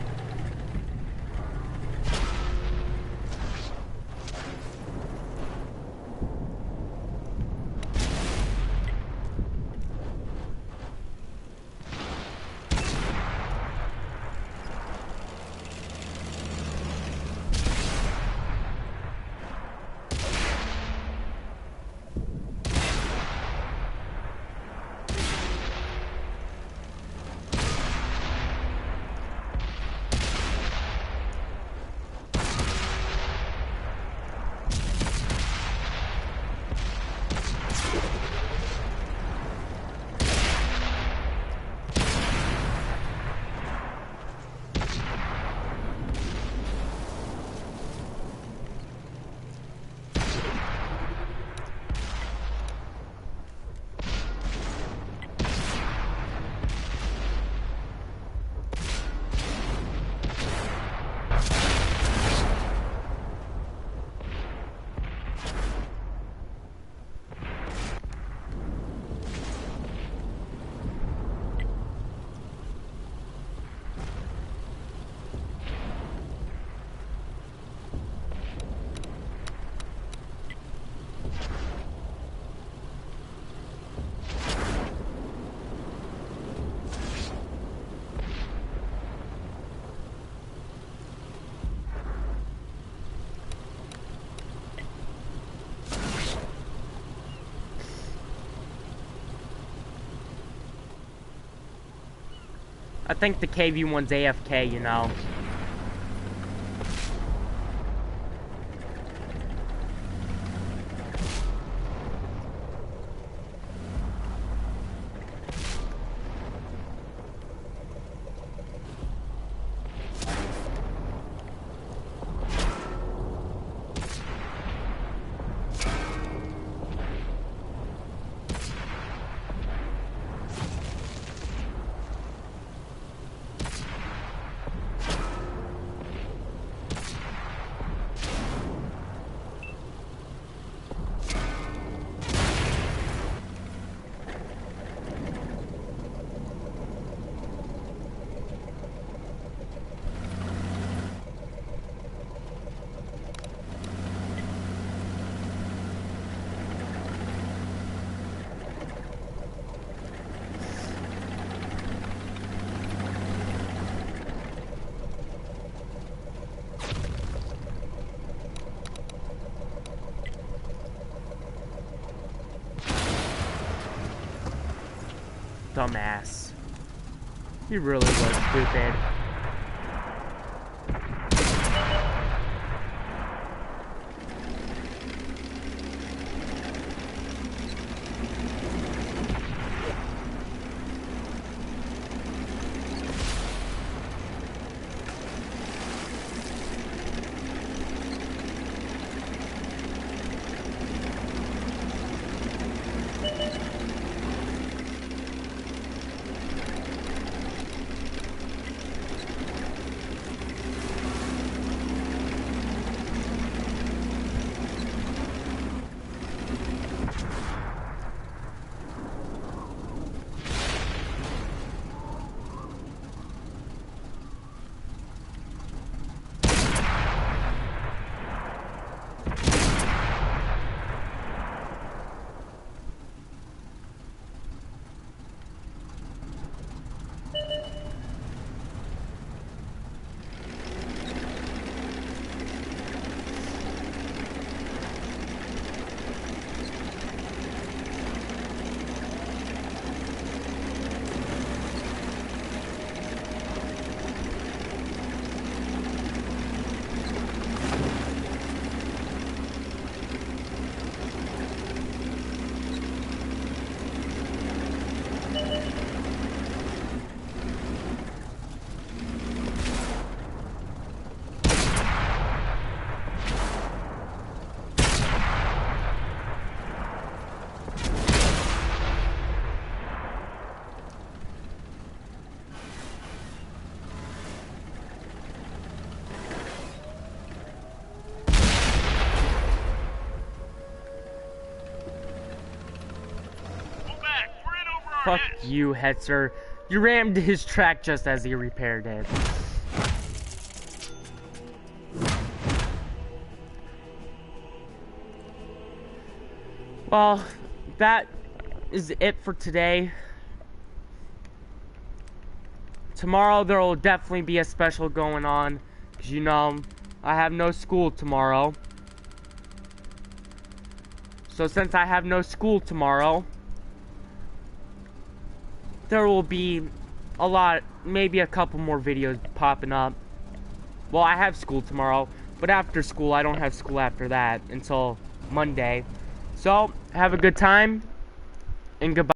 I think the KV one's AFK, you know. Dumbass. He really was stupid. Fuck you, Hetzer. You rammed his track just as he repaired it. Well, that is it for today. Tomorrow there will definitely be a special going on, because you know, I have no school tomorrow. So since I have no school tomorrow, there will be a lot, maybe a couple more videos popping up. Well, I have school tomorrow, but after school, I don't have school after that until Monday. So, have a good time, and goodbye.